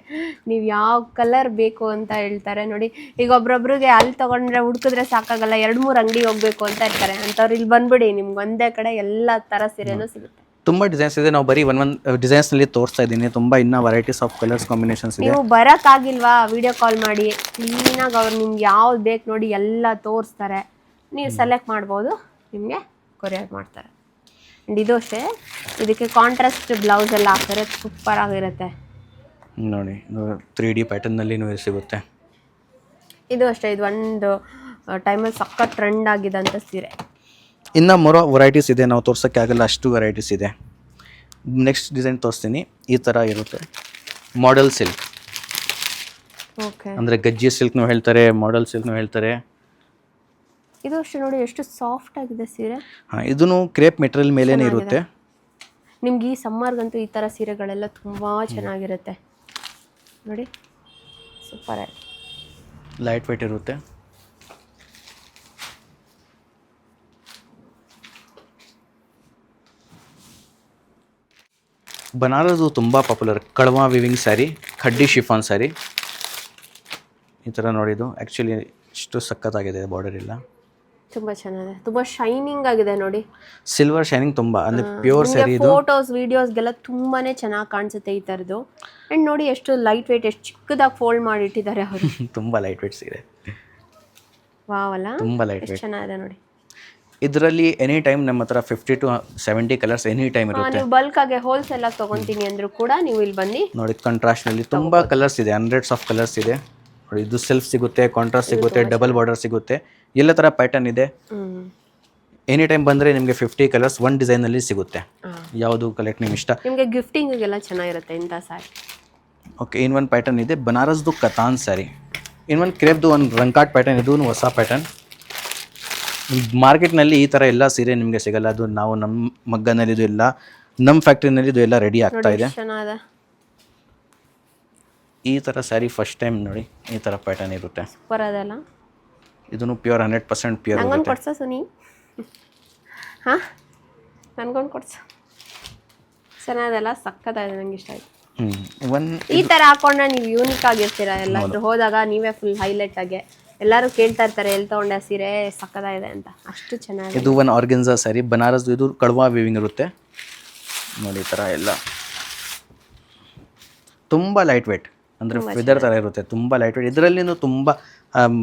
ನೀವು ಯಾವ ಕಲರ್ ಬೇಕು ಅಂತ ಹೇಳ್ತಾರೆ ನೋಡಿ. ಈಗ ಒಬ್ರೊಬ್ರಿಗೆ ಅಲ್ಲಿ ತೊಗೊಂಡ್ರೆ ಹುಡುಕಿದ್ರೆ ಸಾಕಾಗಲ್ಲ, 2-3 ಅಂಗಡಿ ಹೋಗ್ಬೇಕು ಅಂತ ಇರ್ತಾರೆ. ಅಂಥವ್ರು ಇಲ್ಲಿ ಬಂದ್ಬಿಡಿ, ನಿಮ್ಗೆ ಒಂದೇ ಕಡೆ ಎಲ್ಲ ಥರ ಸೀರೆನೂ ಸಿಗುತ್ತೆ. ತುಂಬ ಡಿಸೈನ್ಸ್ ಇದೆ. ನಾವು ಬರೀ ಒಂದು ಡಿಸೈನ್ಸ್ನಲ್ಲಿ ತೋರಿಸ್ತಾ ಇದ್ದೀನಿ. ತುಂಬ ಇನ್ನೂ ವೆರೈಟೀಸ್ ಆಫ್ ಕಲರ್ಸ್ ಕಾಂಬಿನೇಷನ್ಸ್ ಇದೆ. ನೀವು ಬರೋಕ್ಕಾಗಿಲ್ವಾ, ವಿಡಿಯೋ ಕಾಲ್ ಮಾಡಿ ಕ್ಲೀನಾಗಿ ಅವ್ರು ನಿಮ್ಗೆ ಯಾವ್ದು ಬೇಕು ನೋಡಿ ಎಲ್ಲ ತೋರಿಸ್ತಾರೆ. ನೀವು ಸೆಲೆಕ್ಟ್ ಮಾಡ್ಬೋದು, ನಿಮಗೆ ಕೊರಿಯರ್ ಮಾಡ್ತಾರೆ. ಆ್ಯಂಡ್ ಇದು ಅಷ್ಟೇ, ಇದಕ್ಕೆ ಕಾಂಟ್ರಾಸ್ಟ್ ಬ್ಲೌಸ್ ಎಲ್ಲ ಹಾಕ್ತಾರೆ, ಸೂಪರ್ ಆಗಿರುತ್ತೆ ನೋಡಿ. ಇದು 3D ಪ್ಯಾಟರ್ನಲ್ಲಿ ಸಿಗುತ್ತೆ. ಇದು ಅಷ್ಟೇ, ಇದು ಒಂದು ಟೈಮಲ್ಲಿ ಸಖತ್ ಟ್ರೆಂಡ್ ಆಗಿದ್ದಂಥ ಸೀರೆ. ಇನ್ನು 3 ವೆರೈಟೀಸ್ ಇದೆ, ನಾವು ತೋರ್ಸೋಕ್ಕೆ ಆಗಲ್ಲ, ಅಷ್ಟು ವೆರೈಟೀಸ್ ಇದೆ. ನೆಕ್ಸ್ಟ್ ಡಿಸೈನ್ ತೋರಿಸ್ತೀನಿ. ಈ ಥರ ಇರುತ್ತೆ ಮಾಡೆಲ್ ಸಿಲ್ಕ್. ಓಕೆ, ಅಂದರೆ ಗಜ್ಜಿ ಸಿಲ್ಕ್ನೂ ಹೇಳ್ತಾರೆ, ಮಾಡೆಲ್ ಸಿಲ್ಕ್ನೂ ಹೇಳ್ತಾರೆ. ಇದು ಅಷ್ಟೇ ನೋಡಿ, ಎಷ್ಟು ಸಾಫ್ಟ್ ಆಗಿದೆ ಸೀರೆ. ಹಾಂ, ಇದೂ ಕ್ರೇಪ್ ಮೆಟೀರಿಯಲ್ ಮೇಲೇ ಇರುತ್ತೆ. ನಿಮ್ಗೆ ಈ ಸಮ್ಮರ್ಗಂತೂ ಈ ಥರ ಸೀರೆಗಳೆಲ್ಲ ತುಂಬ ಚೆನ್ನಾಗಿರುತ್ತೆ ನೋಡಿ. ಸೂಪರ್ ಆಗಿ ಲೈಟ್ ವೇಟ್ ಇರುತ್ತೆ. ಬನಾರಸ್ದು ತುಂಬ ಪಾಪ್ಯುಲರ್ ಕಳವಾ weaving saree, khaddi chiffon saree. ಈ ಥರ ನೋಡಿದ್ದು ಆ್ಯಕ್ಚುಲಿ ಎಷ್ಟು ಸಖತ್ತಾಗಿದೆ. ಬಾರ್ಡರ್ ಇಲ್ಲ, ತುಂಬ ಚೆನ್ನಾಗಿದೆ, ತುಂಬ ಶೈನಿಂಗ್ ಆಗಿದೆ ನೋಡಿ. ಸಿಲ್ವರ್ ಶೈನಿಂಗ್ ತುಂಬ, ಅಂದರೆ ಪ್ಯೂರ್ ಸ್ಯಾರಿ. ಇದು ಫೋಟೋಸ್ ವಿಡಿಯೋಸ್ಗೆಲ್ಲ ತುಂಬಾ ಚೆನ್ನಾಗಿ ಕಾಣಿಸುತ್ತೆ ಈ ಥರದ್ದು. ಆ್ಯಂಡ್ ನೋಡಿ ಎಷ್ಟು ಲೈಟ್ ವೇಟ್, ಎಷ್ಟು ಚಿಕ್ಕದಾಗಿ ಫೋಲ್ಡ್ ಮಾಡಿ ಇಟ್ಟಿದ್ದಾರೆ ಅವರು. ತುಂಬ ಲೈಟ್ ವೇಟ್ ಸೀರೆ. ವಾವ್ ಅಲ್ಲ, ತುಂಬ ಲೈಟ್ ವೇಟ್, ಚೆನ್ನಾಗಿದೆ ನೋಡಿ. ಇದರಲ್ಲಿ ಎನಿ ಟೈಮ್ ನಮ್ಮ ಹತ್ರ 50 to 70 ಕಲರ್ಸ್ ಎನಿ ಟೈಮ್ ಇರುತ್ತೆ. ನೀವು ಬಲ್ಕ್ ಆಗಿ ಹೋಲ್ಸೇಲ್ ಆಗಿ ತಗೊಂತೀನಿ ಅಂದ್ರೂ ಕೂಡ ನೀವು ಇಲ್ಲಿ ಬನ್ನಿ. ನೋಡಿ ಕಾಂಟ್ರಾಸ್ಟ್ನಲ್ಲಿ ತುಂಬ ಕಲರ್ಸ್ ಇದೆ, ಹಂಡ್ರೆಡ್ಸ್ ಆಫ್ ಕಲರ್ಸ್ ಇದೆ ನೋಡಿ. ಇದು ಸೆಲ್ಫ್ ಸಿಗುತ್ತೆ, ಕಾಂಟ್ರಾಸ್ಟ್ ಸಿಗುತ್ತೆ, ಡಬಲ್ ಬಾರ್ಡರ್ ಸಿಗುತ್ತೆ, ಎಲ್ಲ ಥರ ಪ್ಯಾಟರ್ನ್ ಇದೆ. ಎನಿ ಟೈಮ್ ಬಂದರೆ ನಿಮಗೆ 50 ಕಲರ್ಸ್ ಒಂದು ಡಿಸೈನಲ್ಲಿ ಸಿಗುತ್ತೆ. ಯಾವುದು ಕಲೆಕ್ಟ್ ನಿಮ್ಗೆ ಇಷ್ಟ. ನಿಮಗೆ ಗಿಫ್ಟಿಂಗಿಗೆಲ್ಲ ಚೆನ್ನಾಗಿರುತ್ತೆ ಇಂಥ ಸ್ಯಾರಿ. ಓಕೆ, ಇನ್ನೊಂದು ಪ್ಯಾಟರ್ನ್ ಇದೆ ಬನಾರಸ್ದು ಕತಾನ್ ಸ್ಯಾರಿ. ಇನ್ನೊಂದು ಕ್ರೇಪ್ದು ಒಂದು ರಂಕಾಟ್ ಪ್ಯಾಟರ್ನ್, ಇದು ಹೊಸ ಪ್ಯಾಟರ್ನ್. ಮಾರ್ಕೆಟ್ನಲ್ಲಿ ಈ ಥರ ಎಲ್ಲ ಸೀರೆ ನಿಮಗೆ ಸಿಗಲ್ಲ. ಅದು ನಾವು ನಮ್ಮ ಮಗ್ಗನಲ್ಲಿ ಇದು ಎಲ್ಲ ನಮ್ಮ ಫ್ಯಾಕ್ಟ್ರಿನಲ್ಲಿ ಇದು ಎಲ್ಲ ರೆಡಿ ಆಗ್ತಾ ಇದೆ. ಚೆನ್ನಾಗಿದೆ. ಈ ಥರ ಸ್ಯಾರಿ ಫಸ್ಟ್ ಟೈಮ್ ನೋಡಿ, ಈ ಥರ ಪ್ಯಾಟರ್ನ್ ಇರುತ್ತೆ. ಸೂಪರ್ ಅದಲ್ಲ. ಇದನ್ನು ಪ್ಯೂರ್ 100% ಪ್ಯೂರ್ ನಂಗೊಂದು ಇರುತ್ತೆ. ಕೊಡ್ಸ ಸುನಿ. ಹಾಂ, ನನಗೊಂದು ಕೊಡ್ಸ. ಚೆನ್ನಾಗಲ್ಲ, ಸಕ್ಕತ್ತಾಗಿದೆ, ನಂಗೆ ಇಷ್ಟ ಆಯ್ತು. ಈ ಥರ ಹಾಕೊಂಡ್ರೆ ನೀವು ಯೂನಿಕ್ ಆಗಿರ್ತೀರ. ಎಲ್ಲಾದ್ರೂ ಹೋದಾಗ ನೀವೇ ಫುಲ್ ಹೈಲೈಟ್ ಆಗಿ ಎಲ್ಲರೂ ಕೇಳ್ತಾ ಇರ್ತಾರೆ ಎಲ್ಲಿ ತೊಗೊಂಡೆ ಸೀರೆ ಸಕ್ಕತ್ತಾಗಿದೆ ಅಂತ, ಅಷ್ಟು ಚೆನ್ನಾಗಿದೆ. ಇದು ಒಂದು ಆರ್ಗೆನ್ಸಾ ಸ್ಯಾರಿ, ಬನಾರಸ್. ಇದು ಕಡ್ವಾ ವೀವಿಂಗ್ ಇರುತ್ತೆ ನೋಡಿ. ಈ ಥರ ಎಲ್ಲ ತುಂಬ ಲೈಟ್ ವೇಟ್, ಅಂದರೆ ಫೆದರ್ ಥರ ಇರುತ್ತೆ, ತುಂಬ ಲೈಟ್ ವೇಟ್. ಇದರಲ್ಲಿನೂ ತುಂಬ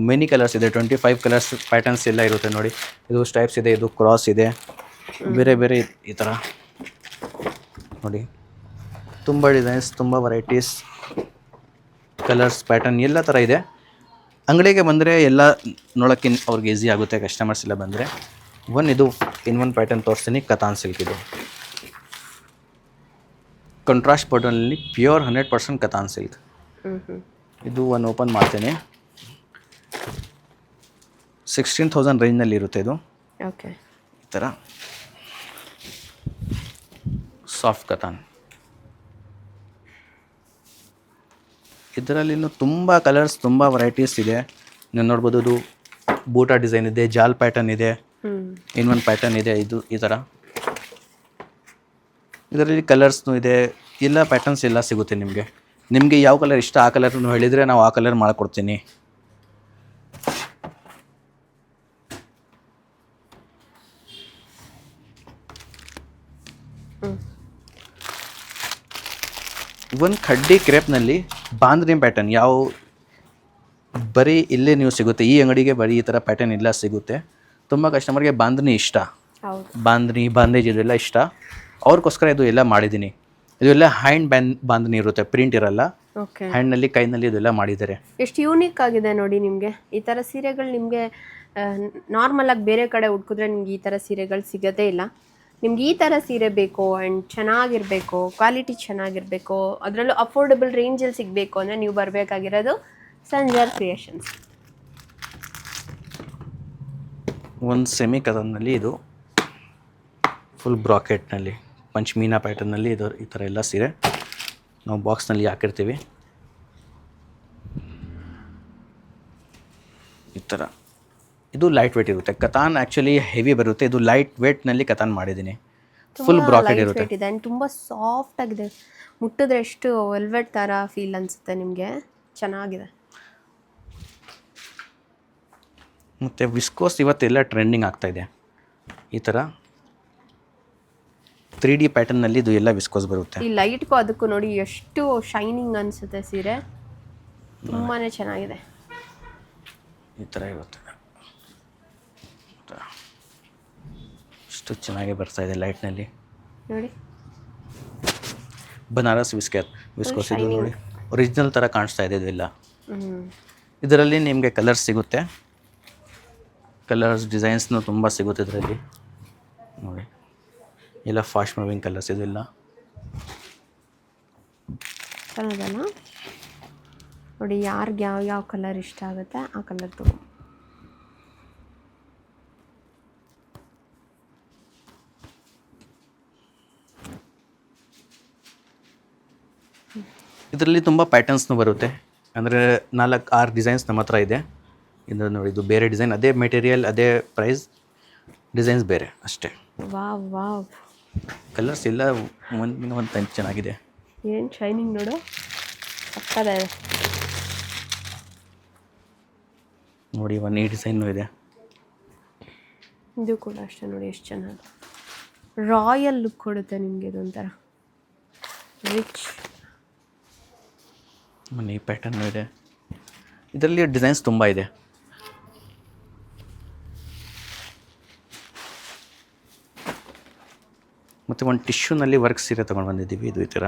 ಮೆನಿ ಕಲರ್ಸ್ ಇದೆ, 25 ಕಲರ್ಸ್ ಪ್ಯಾಟರ್ನ್ಸ್ ಎಲ್ಲ ಇರುತ್ತೆ ನೋಡಿ. ಇದು ಸ್ಟೈಪ್ಸ್ ಇದೆ, ಇದು ಕ್ರಾಸ್ ಇದೆ, ಬೇರೆ ಬೇರೆ ಈ ಥರ ನೋಡಿ. ತುಂಬ ಡಿಸೈನ್ಸ್, ತುಂಬ ವೆರೈಟೀಸ್, ಕಲರ್ಸ್, ಪ್ಯಾಟರ್ನ್ ಎಲ್ಲ ಥರ ಇದೆ. ಅಂಗಡಿಗೆ ಬಂದರೆ ಎಲ್ಲ ನೋಡೋಕ್ಕೆ ಅವ್ರಿಗೆ ಈಸಿ ಆಗುತ್ತೆ, ಕಸ್ಟಮರ್ಸ್ ಎಲ್ಲ ಬಂದರೆ. ಇದು ಇನ್ನೊಂದು ಪ್ಯಾಟರ್ನ್ ತೋರಿಸ್ತೀನಿ, ಕತಾನ್ ಸಿಲ್ಕ್. ಇದು ಕಾಂಟ್ರಾಸ್ಟ್ ಬಾರ್ಡರ್ನಲ್ಲಿ ಪ್ಯೂರ್ 100% ಕತಾನ್ ಸಿಲ್ಕ್. ಇದು ಒಂದು ಓಪನ್ ಮಾಡ್ತೇನೆ. 16,000 ರೇಂಜ್ನಲ್ಲಿ ಇರುತ್ತೆ ಇದು. ಓಕೆ, ಈ ಥರ ಸಾಫ್ಟ್ ಕತಾನ್. ಇದರಲ್ಲಿನೂ ತುಂಬ ಕಲರ್ಸ್, ತುಂಬ ವೆರೈಟೀಸ್ ಇದೆ. ನೀವು ನೋಡ್ಬೋದು, ಇದು ಬೂಟಾ ಡಿಸೈನ್ ಇದೆ, ಜಾಲ್ ಪ್ಯಾಟರ್ನ್ ಇದೆ, ಇನ್ನೊಂದು ಪ್ಯಾಟರ್ನ್ ಇದೆ. ಇದು ಈ ಥರ ಇದರಲ್ಲಿ ಕಲರ್ಸ್ನೂ ಇದೆ, ಎಲ್ಲ ಪ್ಯಾಟರ್ನ್ಸ್ ಎಲ್ಲ ಸಿಗುತ್ತೆ ನಿಮಗೆ. ನಿಮಗೆ ಯಾವ ಕಲರ್ ಇಷ್ಟ ಆ ಕಲರ್ನು ಹೇಳಿದರೆ ನಾವು ಆ ಕಲರ್ ಮಾಡಿಕೊಡ್ತೀನಿ. ಒಂದು ಖಡ್ಡಿ ಕ್ರೇಪ್ನಲ್ಲಿ ಬಾಂದ್ನಿ ಪ್ಯಾಟರ್ನ್, ಯಾವ ಬರೀ ಇಲ್ಲೇ ನೀವು ಸಿಗುತ್ತೆ. ಈ ಅಂಗಡಿಗೆ ಬರೀ ಈ ಥರ ಪ್ಯಾಟರ್ನ್ ಎಲ್ಲ ಸಿಗುತ್ತೆ. ತುಂಬ ಕಸ್ಟಮರ್ಗೆ ಬಾಂದ್ನಿ ಇಷ್ಟ, ಬಾಂದೇಜ್ ಇದೆಲ್ಲ ಇಷ್ಟ. ಅವ್ರಿಗೋಸ್ಕರ ಇದು ಎಲ್ಲ ಮಾಡಿದ್ದೀನಿ. ಇದೆಲ್ಲ ಹ್ಯಾಂಡ್ ಬಾಂದ್ನಿ ಇರುತ್ತೆ, ಪ್ರಿಂಟ್ ಇರಲ್ಲ. ಹ್ಯಾಂಡ್ನಲ್ಲಿ, ಕೈನಲ್ಲಿ ಇದೆಲ್ಲ ಮಾಡಿದ್ದಾರೆ. ಎಷ್ಟು ಯೂನಿಕ್ ಆಗಿದೆ ನೋಡಿ. ನಿಮಗೆ ಈ ಥರ ಸೀರೆಗಳು ನಿಮಗೆ ನಾರ್ಮಲ್ ಆಗಿ ಬೇರೆ ಕಡೆ ಹುಡ್ಕಿದ್ರೆ ನಿಮ್ಗೆ ಈ ಥರ ಸೀರೆಗಳು ಸಿಗೋದೇ ಇಲ್ಲ. ನಿಮ್ಗೆ ಈ ಥರ ಸೀರೆ ಬೇಕು ಆ್ಯಂಡ್ ಚೆನ್ನಾಗಿರಬೇಕು, ಕ್ವಾಲಿಟಿ ಚೆನ್ನಾಗಿರಬೇಕು, ಅದರಲ್ಲೂ ಅಫೋರ್ಡಬಲ್ ರೇಂಜಲ್ಲಿ ಸಿಗಬೇಕು ಅಂದರೆ ನೀವು ಬರಬೇಕಾಗಿರೋದು ಸಂಜರ್ ಕ್ರಿಯೇಷನ್ಸ್. ಒಂದು ಸೆಮಿ ಕದನ್ನಲ್ಲಿ, ಇದು ಫುಲ್ ಬ್ರಾಕೆಟ್ನಲ್ಲಿ ಪಂಚ್ಮೀನಾ ಪ್ಯಾಟರ್ನಲ್ಲಿ ಇದು ಈ ಥರ ಎಲ್ಲ ಸೀರೆ ನಾವು ಬಾಕ್ಸ್ನಲ್ಲಿ ಹಾಕಿರ್ತೀವಿ. ಈ ಥರ ಇದು ಲೈಟ್ ವೇಟ್ ಇರುತ್ತೆ. ಕತಾನ್ ಆ್ಯಕ್ಚುಲಿ ಹೆವಿ ಬರುತ್ತೆ, ಇದು ಲೈಟ್ ವೇಟ್ನಲ್ಲಿ ಕತಾನ್ ಮಾಡಿದ್ದೀನಿ. ಫುಲ್ ಬ್ರಾಕೆಟ್ ಇರುತ್ತೆ ಇದೆ ಆ್ಯಂಡ್ ತುಂಬ ಸಾಫ್ಟ್ ಆಗಿದೆ. ಮುಟ್ಟಿದ್ರೆ ಎಷ್ಟು ವೆಲ್ವೆಟ್ ಥರ ಫೀಲ್ ಅನಿಸುತ್ತೆ ನಿಮಗೆ. ಚೆನ್ನಾಗಿದೆ. ಮತ್ತು ವಿಸ್ಕೋಸ್ ಇವತ್ತೆಲ್ಲ ಟ್ರೆಂಡಿಂಗ್ ಆಗ್ತಾಯಿದೆ. ಈ ಥರ 3D ಪ್ಯಾಟರ್ನಲ್ಲಿ ಇದು ಎಲ್ಲ ವಿಸ್ಕೋಸ್ ಬರುತ್ತೆ. ಈ ಲೈಟ್ಗೂ ಅದಕ್ಕೂ ನೋಡಿ ಎಷ್ಟು ಶೈನಿಂಗ್ ಅನಿಸುತ್ತೆ ಸೀರೆ. ತುಂಬಾ ಚೆನ್ನಾಗಿದೆ. ಈ ಥರ ಇರುತ್ತೆ, ಎಷ್ಟು ಚೆನ್ನಾಗಿ ಬರ್ತಾ ಇದೆ ಲೈಟ್ನಲ್ಲಿ ನೋಡಿ. ಬನಾರಸ್ ವಿಸ್ಕೋಸ್ ಇದು ನೋಡಿ, ಒರಿಜಿನಲ್ ಥರ ಕಾಣಿಸ್ತಾ ಇದೆ ಇದೆಲ್ಲ. ಇದರಲ್ಲಿ ನಿಮಗೆ ಕಲರ್ಸ್ ಸಿಗುತ್ತೆ, ಕಲರ್ಸ್ ಡಿಸೈನ್ಸ್ನು ತುಂಬ ಸಿಗುತ್ತೆ ಇದರಲ್ಲಿ ನೋಡಿ. ಎಲ್ಲ ಫಾಸ್ಟ್ ಮೂವಿಂಗ್ ಕಲರ್ಸ್ ಇದೆಲ್ಲ. ಚೆನ್ನಾಗಲ್ಲ ನೋಡಿ. ಯಾರಿಗೆ ಯಾವ ಕಲರ್ ಇಷ್ಟ ಆಗುತ್ತೆ ಆ ಕಲರ್ ತಗೋ. ಇದರಲ್ಲಿ ತುಂಬ ಪ್ಯಾಟರ್ನ್ಸ್ನು ಬರುತ್ತೆ, ಅಂದರೆ 4-6 ಡಿಸೈನ್ಸ್ ನಮ್ಮ ಹತ್ರ ಇದೆ. ಇದು ನೋಡಿ, ಇದು ಬೇರೆ ಡಿಸೈನ್, ಅದೇ ಮೆಟೀರಿಯಲ್, ಅದೇ ಪ್ರೈಸ್, ಡಿಸೈನ್ಸ್ ಬೇರೆ ಅಷ್ಟೇ. ವಾವ್ ವಾವ್, ಕಲರ್ಸ್ ಎಲ್ಲ ಒಂದು ಟೈಪ್ ಚೆನ್ನಾಗಿದೆ. ಏನು ಶೈನಿಂಗ್ ನೋಡು, ಸಕ್ಕತ್ತಾಗಿದೆ ನೋಡಿ. ಈ ಡಿಸೈನು ಇದೆ, ಇದು ಕೂಡ ಅಷ್ಟೇ ನೋಡಿ. ಎಷ್ಟು ಚೆನ್ನಾಗಿ ರಾಯಲ್ ಲುಕ್ ಕೊಡುತ್ತೆ ನಿಮಗೆ. ಇದೊಂಥರ ರಿಚ್. ಈ ಪ್ಯಾಟರ್ನು ಇದೆ. ಇದರಲ್ಲಿ ಡಿಸೈನ್ಸ್ ತುಂಬ ಇದೆ. ಮತ್ತು ಒಂದು ಟಿಶ್ಯೂನಲ್ಲಿ ವರ್ಕ್ ಸೀರೆ ತೊಗೊಂಡು ಬಂದಿದ್ದೀವಿ. ಇದು ಈ ಥರ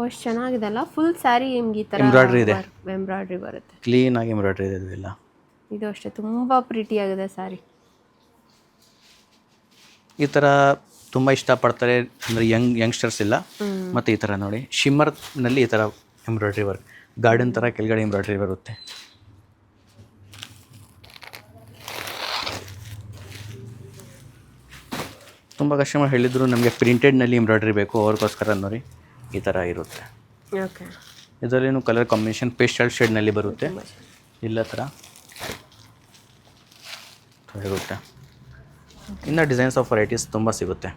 ಎಷ್ಟು ಚೆನ್ನಾಗಿದೆ ಅಲ್ಲ, ಫುಲ್ ಸ್ಯಾರಿ ನಿಮ್ಗೆ ಈ ಥರ ಎಂಬ್ರಾಯ್ಡ್ರಿ ಇದೆ, ಎಂಬ್ರಾಯ್ಡ್ರಿ ಬರುತ್ತೆ, ಕ್ಲೀನಾಗಿ ಎಂಬ್ರಾಯ್ಡ್ರಿ ಇದೆ ಇದೆಲ್ಲ. ಇದು ಅಷ್ಟೇ ತುಂಬ ಪ್ರೀಟಿಯಾಗಿದೆ ಸ್ಯಾರಿ. ಈ ಥರ ತುಂಬ ಇಷ್ಟಪಡ್ತಾರೆ ಅಂದರೆ ಯಂಗ್ಸ್ಟರ್ಸ್ ಇಲ್ಲ. ಮತ್ತು ಈ ಥರ ನೋಡಿ ಶಿಮ್ಮರ್ನಲ್ಲಿ ಈ ಥರ ಎಂಬ್ರಾಯ್ಡ್ರಿ ವರ್ಕ್, ಗಾರ್ಡನ್ ಥರ ಕೆಳಗಡೆ ಎಂಬ್ರಾಯ್ಡ್ರಿ ಬರುತ್ತೆ. ತುಂಬ ಕಸ್ಟಮರ್ ಹೇಳಿದ್ರು ನಮಗೆ ಪ್ರಿಂಟೆಡ್ನಲ್ಲಿ ಎಂಬ್ರಾಯ್ಡ್ರಿ ಬೇಕು, ಅವ್ರಿಗೋಸ್ಕರ ನೋಡಿ ಈ ಥರ ಇರುತ್ತೆ. ಓಕೆ, ಇದರಲ್ಲೇನು ಕಲರ್ ಕಾಂಬಿನೇಷನ್ ಪೇಸ್ಟಲ್ ಶೇಡ್ನಲ್ಲಿ ಬರುತ್ತೆ, ಇಲ್ಲ ಥರ ಇರುತ್ತೆ. ಇನ್ನು ಡಿಸೈನ್ಸ್ ಆಫ್ ವೆರೈಟೀಸ್ ತುಂಬ ಸಿಗುತ್ತೆ.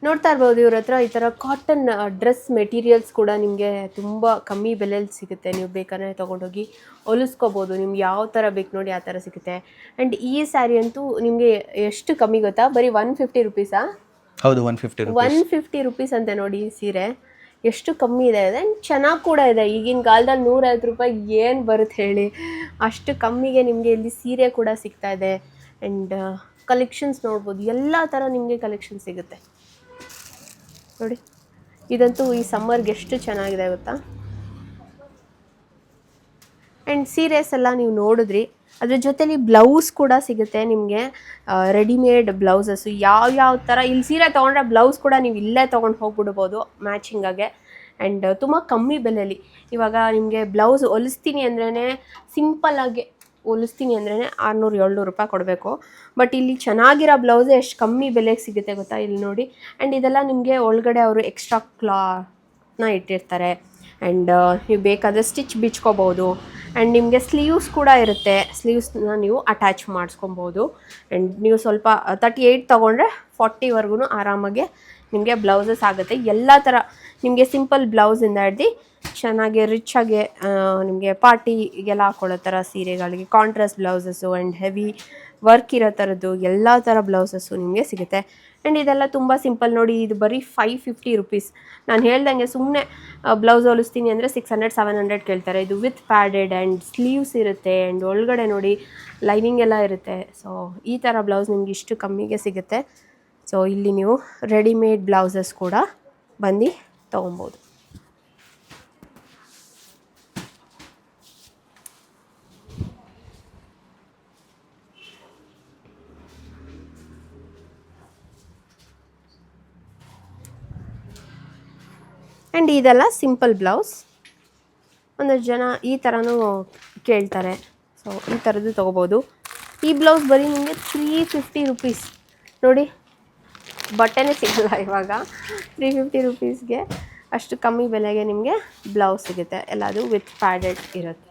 ನೋಡ್ತಾ ಇರ್ಬೋದು ಇವ್ರ ಹತ್ರ ಈ ಥರ ಕಾಟನ್ ಡ್ರೆಸ್ ಮೆಟೀರಿಯಲ್ಸ್ ಕೂಡ ನಿಮಗೆ ತುಂಬ ಕಮ್ಮಿ ಬೆಲೆಯಲ್ಲಿ ಸಿಗುತ್ತೆ. ನೀವು ಬೇಕಾದ್ರೆ ತೊಗೊಂಡೋಗಿ ಹೊಲಿಸ್ಕೋಬೋದು, ನಿಮ್ಗೆ ಯಾವ ಥರ ಬೇಕು ನೋಡಿ ಆ ಥರ ಸಿಗುತ್ತೆ. ಆ್ಯಂಡ್ ಈ ಸ್ಯಾರಿ ಅಂತೂ ನಿಮಗೆ ಎಷ್ಟು ಕಮ್ಮಿ ಗೊತ್ತಾ, ಬರೀ 150 ರುಪೀಸಾ? ಹೌದು, 150 ರುಪೀಸ್ ಅಂತೆ ನೋಡಿ ಈ ಸೀರೆ, ಎಷ್ಟು ಕಮ್ಮಿ ಇದೆ. ಆ್ಯಂಡ್ ಚೆನ್ನಾಗಿ ಕೂಡ ಇದೆ. ಈಗಿನ ಕಾಲದಲ್ಲಿ 150 ರೂಪಾಯಿ ಏನು ಬರುತ್ತೆ ಹೇಳಿ, ಅಷ್ಟು ಕಮ್ಮಿಗೆ ನಿಮಗೆ ಇಲ್ಲಿ ಸೀರೆ ಕೂಡ ಸಿಗ್ತಾ ಇದೆ. ಆ್ಯಂಡ್ ಕಲೆಕ್ಷನ್ಸ್ ನೋಡ್ಬೋದು, ಎಲ್ಲ ಥರ ನಿಮಗೆ ಕಲೆಕ್ಷನ್ ಸಿಗುತ್ತೆ ನೋಡಿ. ಇದಂತೂ ಈ ಸಮ್ಮರ್ಗೆ ಎಷ್ಟು ಚೆನ್ನಾಗಿದೆ ಗೊತ್ತಾ. ಆ್ಯಂಡ್ ಸೀರೆಸ್ ಎಲ್ಲ ನೀವು ನೋಡಿದ್ರಿ, ಅದ್ರ ಜೊತೆಲಿ ಬ್ಲೌಸ್ ಕೂಡ ಸಿಗುತ್ತೆ ನಿಮಗೆ, ರೆಡಿಮೇಡ್ ಬ್ಲೌಸಸ್ಸು ಯಾವ ಥರ. ಇಲ್ಲಿ ಸೀರೆ ತೊಗೊಂಡ್ರೆ ಬ್ಲೌಸ್ ಕೂಡ ನೀವು ಇಲ್ಲೇ ತೊಗೊಂಡು ಹೋಗ್ಬಿಡ್ಬೋದು ಮ್ಯಾಚಿಂಗಾಗೆ. ಆ್ಯಂಡ್ ತುಂಬ ಕಮ್ಮಿ ಬೆಲೆಯಲ್ಲಿ. ಇವಾಗ ನಿಮಗೆ ಬ್ಲೌಸ್ ಹೊಲಿಸ್ತೀನಿ ಅಂದ್ರೇ, ಸಿಂಪಲ್ಲಾಗಿ ಹೊಲಿಸ್ತೀನಿ ಅಂದ್ರೇ 600-700 ರೂಪಾಯಿ ಕೊಡಬೇಕು. ಬಟ್ ಇಲ್ಲಿ ಚೆನ್ನಾಗಿರೋ ಬ್ಲೌಸೇ ಎಷ್ಟು ಕಮ್ಮಿ ಬೆಲೆಗೆ ಸಿಗುತ್ತೆ ಗೊತ್ತಾ, ಇಲ್ಲಿ ನೋಡಿ. ಆ್ಯಂಡ್ ಇದೆಲ್ಲ ನಿಮಗೆ ಒಳಗಡೆ ಅವರು ಎಕ್ಸ್ಟ್ರಾ ಕ್ಲಾತ್ನ ಇಟ್ಟಿರ್ತಾರೆ. ಆ್ಯಂಡ್ ನೀವು ಬೇಕಾದರೆ ಸ್ಟಿಚ್ ಬಿಚ್ಕೋಬೋದು. ಆ್ಯಂಡ್ ನಿಮಗೆ ಸ್ಲೀವ್ಸ್ ಕೂಡ ಇರುತ್ತೆ, ಸ್ಲೀವ್ಸ್ನ ನೀವು ಅಟ್ಯಾಚ್ ಮಾಡಿಸ್ಕೊಬೋದು. ಆ್ಯಂಡ್ ನೀವು ಸ್ವಲ್ಪ 38 ತೊಗೊಂಡ್ರೆ 40ವರೆಗೂ ಆರಾಮಾಗಿ ನಿಮಗೆ ಬ್ಲೌಸಸ್ ಆಗುತ್ತೆ. ಎಲ್ಲ ಥರ ನಿಮಗೆ ಸಿಂಪಲ್ ಬ್ಲೌಸಿಂದ ಹಿಡ್ದು ಚೆನ್ನಾಗಿ ರಿಚಾಗಿ ನಿಮಗೆ ಪಾರ್ಟಿಗೆಲ್ಲ ಹಾಕೊಳ್ಳೋ ಥರ ಸೀರೆಗಳಿಗೆ contrast blouses and heavy work ಇರೋ ಥರದ್ದು ಎಲ್ಲ ಥರ ಬ್ಲೌಸಸ್ಸು ನಿಮಗೆ ಸಿಗುತ್ತೆ. ಆ್ಯಂಡ್ ಇದೆಲ್ಲ ತುಂಬ ಸಿಂಪಲ್ ನೋಡಿ. ಇದು ಬರೀ 550 ರುಪೀಸ್. ನಾನು ಹೇಳ್ದಂಗೆ ಸುಮ್ಮನೆ ಬ್ಲೌಸ್ ಹೊಲಿಸ್ತೀನಿ ಅಂದರೆ 600-700 ಕೇಳ್ತಾರೆ. ಇದು ವಿತ್ ಪ್ಯಾಡೆಡ್ ಆ್ಯಂಡ್ ಸ್ಲೀವ್ಸ್ ಇರುತ್ತೆ. ಆ್ಯಂಡ್ ಒಳಗಡೆ ನೋಡಿ ಲೈನಿಂಗ್ ಎಲ್ಲ ಇರುತ್ತೆ. ಸೊ ಈ ಥರ ಬ್ಲೌಸ್ ನಿಮ್ಗೆ ಇಷ್ಟು ಕಮ್ಮಿಗೆ ಸಿಗುತ್ತೆ. ಸೊ ಇಲ್ಲಿ ನೀವು ರೆಡಿಮೇಡ್ ಬ್ಲೌಸಸ್ ಕೂಡ ಬಂದು ತೊಗೊಬೋದು. ಆ್ಯಂಡ್ ಇದೆಲ್ಲ ಸಿಂಪಲ್ ಬ್ಲೌಸ್. ಒಂದಷ್ಟು ಜನ ಈ ಥರನೂ ಕೇಳ್ತಾರೆ, ಸೊ ಈ ಥರದ್ದು ತೊಗೋಬೋದು. ಈ ಬ್ಲೌಸ್ ಬರೀ ನಿಮಗೆ 350 ರುಪೀಸ್ ನೋಡಿ. ಬಟ್ಟೆನೇ ಸಿಗಲ್ಲ ಇವಾಗ. 350 ರುಪೀಸ್ಗೆ ಅಷ್ಟು ಕಮ್ಮಿ ಬೆಲೆಗೆ ನಿಮಗೆ ಬ್ಲೌಸ್ ಸಿಗುತ್ತೆ. ಎಲ್ಲದು ವಿತ್ ಪ್ಯಾಡೆಡ್ ಇರುತ್ತೆ.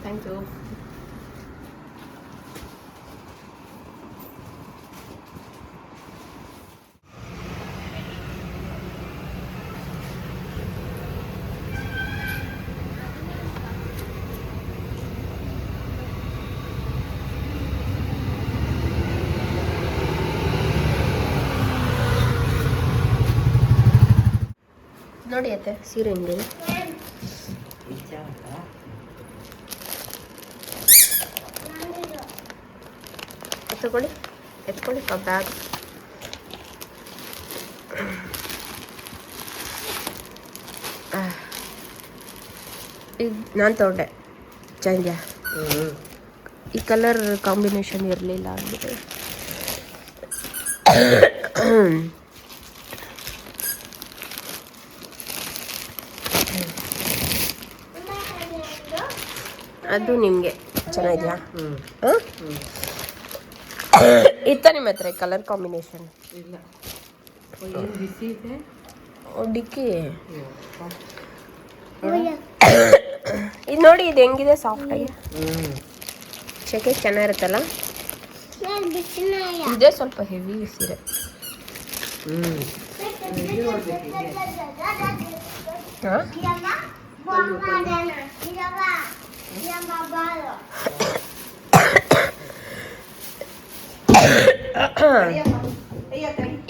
Thank you. ನೋಡಿ ಅತ್ತೆ ಸೀರೆ ಹಿಂಗೆ ತಗೊಳ್ಳಿ, ಎತ್ಕೊಳ್ಳಿ ಬ್ಯಾಗ್. ಇದು ನಾನು ತೊಗೊಂಡೆ ಚಂದ್ಯ. ಈ ಕಲರ್ ಕಾಂಬಿನೇಷನ್ ಇರಲಿಲ್ಲ ಅಂದ್ಬಿಟ್ಟು. ಅದು ನಿಮಗೆ ಚೆನ್ನಾಗಿದೆಯಾ? ಇತ್ತ ನಿಮ್ಮ ಹತ್ರ ಕಲರ್ ಕಾಂಬಿನೇಷನ್? ಇಲ್ಲ, ಡಿಕ್ಕಿ. ಇದು ನೋಡಿ, ಇದು ಹೆಂಗಿದೆ ಸಾಫ್ಟಾಗಿ. ಶೆಕೆ ಚೆನ್ನಾಗಿರುತ್ತಲ್ಲ. ಇದೇ ಸ್ವಲ್ಪ ಹೆವಿ ಸೀರೆ.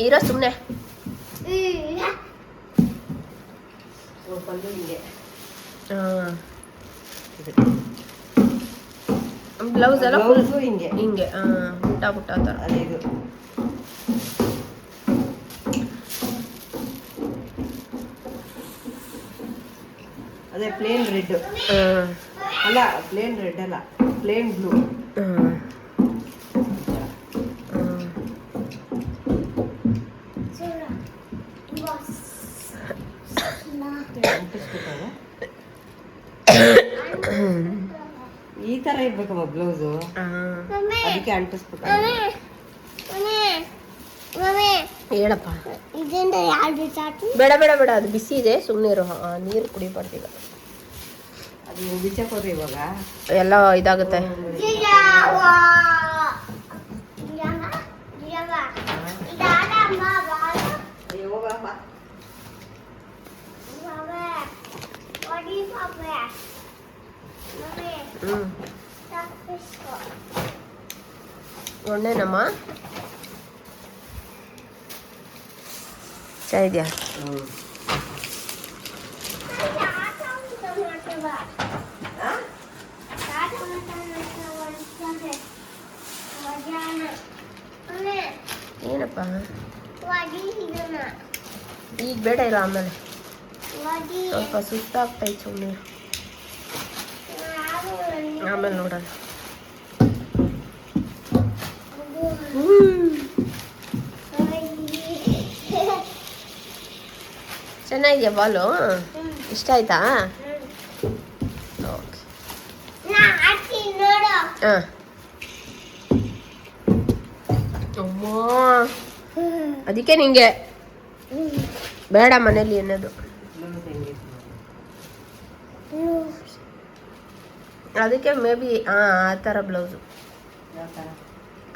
ಇರೋ ಸುಮ್ಮನೆ ಬ್ಲೌಸ್ ಎಲ್ಲ ಹಿಂಗೆ ಹಿಂಗೆ ಪುಟ್ಟ ಪುಟ್ಟ ಥರ. ಅದೇ ಪ್ಲೇನ್ ರೆಡ್ ಅಲ್ಲ, ಪ್ಲೇನ್ ರೆಡ್ ಅಲ್ಲ, ಪ್ಲೇನ್ ಬ್ಲೂ. ಈ ತರ ಇರ್ಬೇಕಮ್ಮ ಬ್ಲೌಸು, ಅದಕ್ಕೆ ಅಂಟಿಸ್ಬಿಟ್ಟು. ಹೇಳಪ್ಪ. ಬೇಡ ಬೇಡ ಬೇಡ, ಅದು ಬಿಸಿ ಇದೆ, ಸುಮ್ಮನೆ ಇರು. ನೀರು ಕುಡಿಬಾರ್ದು ಈಗ, ಅದು ಬಿಚ್ಚಕೋದ್ರೆ ಇವಾಗ ಎಲ್ಲ ಇದಾಗುತ್ತೆ. ಒಳ್ಳೆನಮ್ಮ ಚಾ ಇದೆಯಾ? ಏನಪ್ಪ ಈಗ ಬೇಡ ಇಲ್ಲ, ಆಮೇಲೆ ಸ್ವಲ್ಪ ಸುಸ್ತಾಗ್ತೈತೆ, ಸುಮ್ಮನೆ ಆಮೇಲೆ ನೋಡೋಣ. ಚೆನ್ನಾಗಿದೆಯಾ ಬಾಲು? ಇಷ್ಟ ಆಯ್ತಾ? ಓಕೆ. ಹಾಂ. ಅಮ್ಮ, ಅದಕ್ಕೆ ನಿಂಗೆ ಬೇಡ ಮನೇಲಿ ಅನ್ನೋದು. ಅದಕ್ಕೆ ಮೇ ಬಿ ಆ ಥರ ಬ್ಲೌಸು,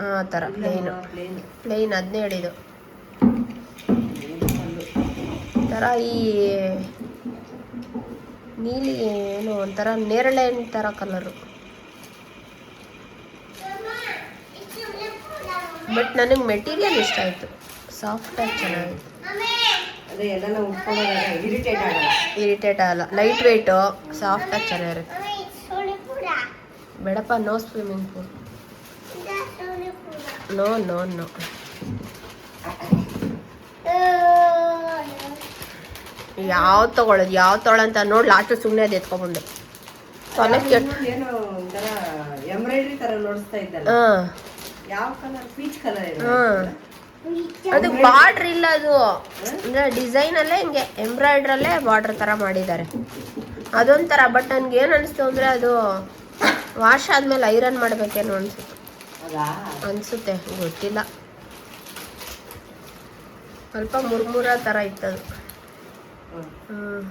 ಆ ಥರ ಪ್ಲೇನ್ ಅದನ್ನೇ ಹೇಳಿದ್ದು. ಥರ ಈ ನೀಲಿ ಏನು ಒಂಥರ ನೇರಳೆ ಥರ ಕಲರು. ಬಟ್ ನನಗೆ ಮೆಟೀರಿಯಲ್ ಇಷ್ಟ ಆಯಿತು, ಸಾಫ್ಟಾಗಿ ಚೆನ್ನಾಗಿತ್ತು. ಇರಿಟೇಟ್ ಆಗಲ್ಲ, ಲೈಟ್ ವೆಯ್ಟು, ಸಾಫ್ಟಾಗಿ ಚೆನ್ನಾಗಿರುತ್ತೆ. ಬೇಡಪ್ಪ, no swimming pool, no no no. ಯಾವ್ದು ತೊಗೊಳೋದು, ಯಾವ್ದು ತೊಗೊಳಂತ ನೋಡಿ ಲಾಸ್ಟ್ ಸುಮ್ಮನೆ ಅದು ಎತ್ಕೊಬಂದೆ. ಎಂಬ್ರಾಯ್ಡ್ರಿ ತರ ನೋಡಿಸ್ತಾ ಇದ್ದಲ್ಲ, ಹಾಂ, ಯಾವ ಕಲರ್? Peach colour. ಹಾಂ, ಅದು ಬಾರ್ಡ್ರ್ ಇಲ್ಲ, ಅದು ಅಂದರೆ ಡಿಸೈನಲ್ಲೇ ಹಿಂಗೆ ಎಂಬ್ರಾಯ್ಡ್ರಲ್ಲೇ ಬಾರ್ಡ್ರ್ ಥರ ಮಾಡಿದ್ದಾರೆ, ಅದೊಂಥರ. ಬಟ್ ನನಗೇನು ಅನಿಸ್ತು ಅಂದರೆ ಅದು ವಾಶ್ ಆದಮೇಲೆ ಐರನ್ ಮಾಡಬೇಕೇನೋ ಅನಿಸುತ್ತೆ, ಗೊತ್ತಿಲ್ಲ. ಸ್ವಲ್ಪ ಮುರ್ಮುರ ಥರ ಇತ್ತದು. ಹ್ಞೂ.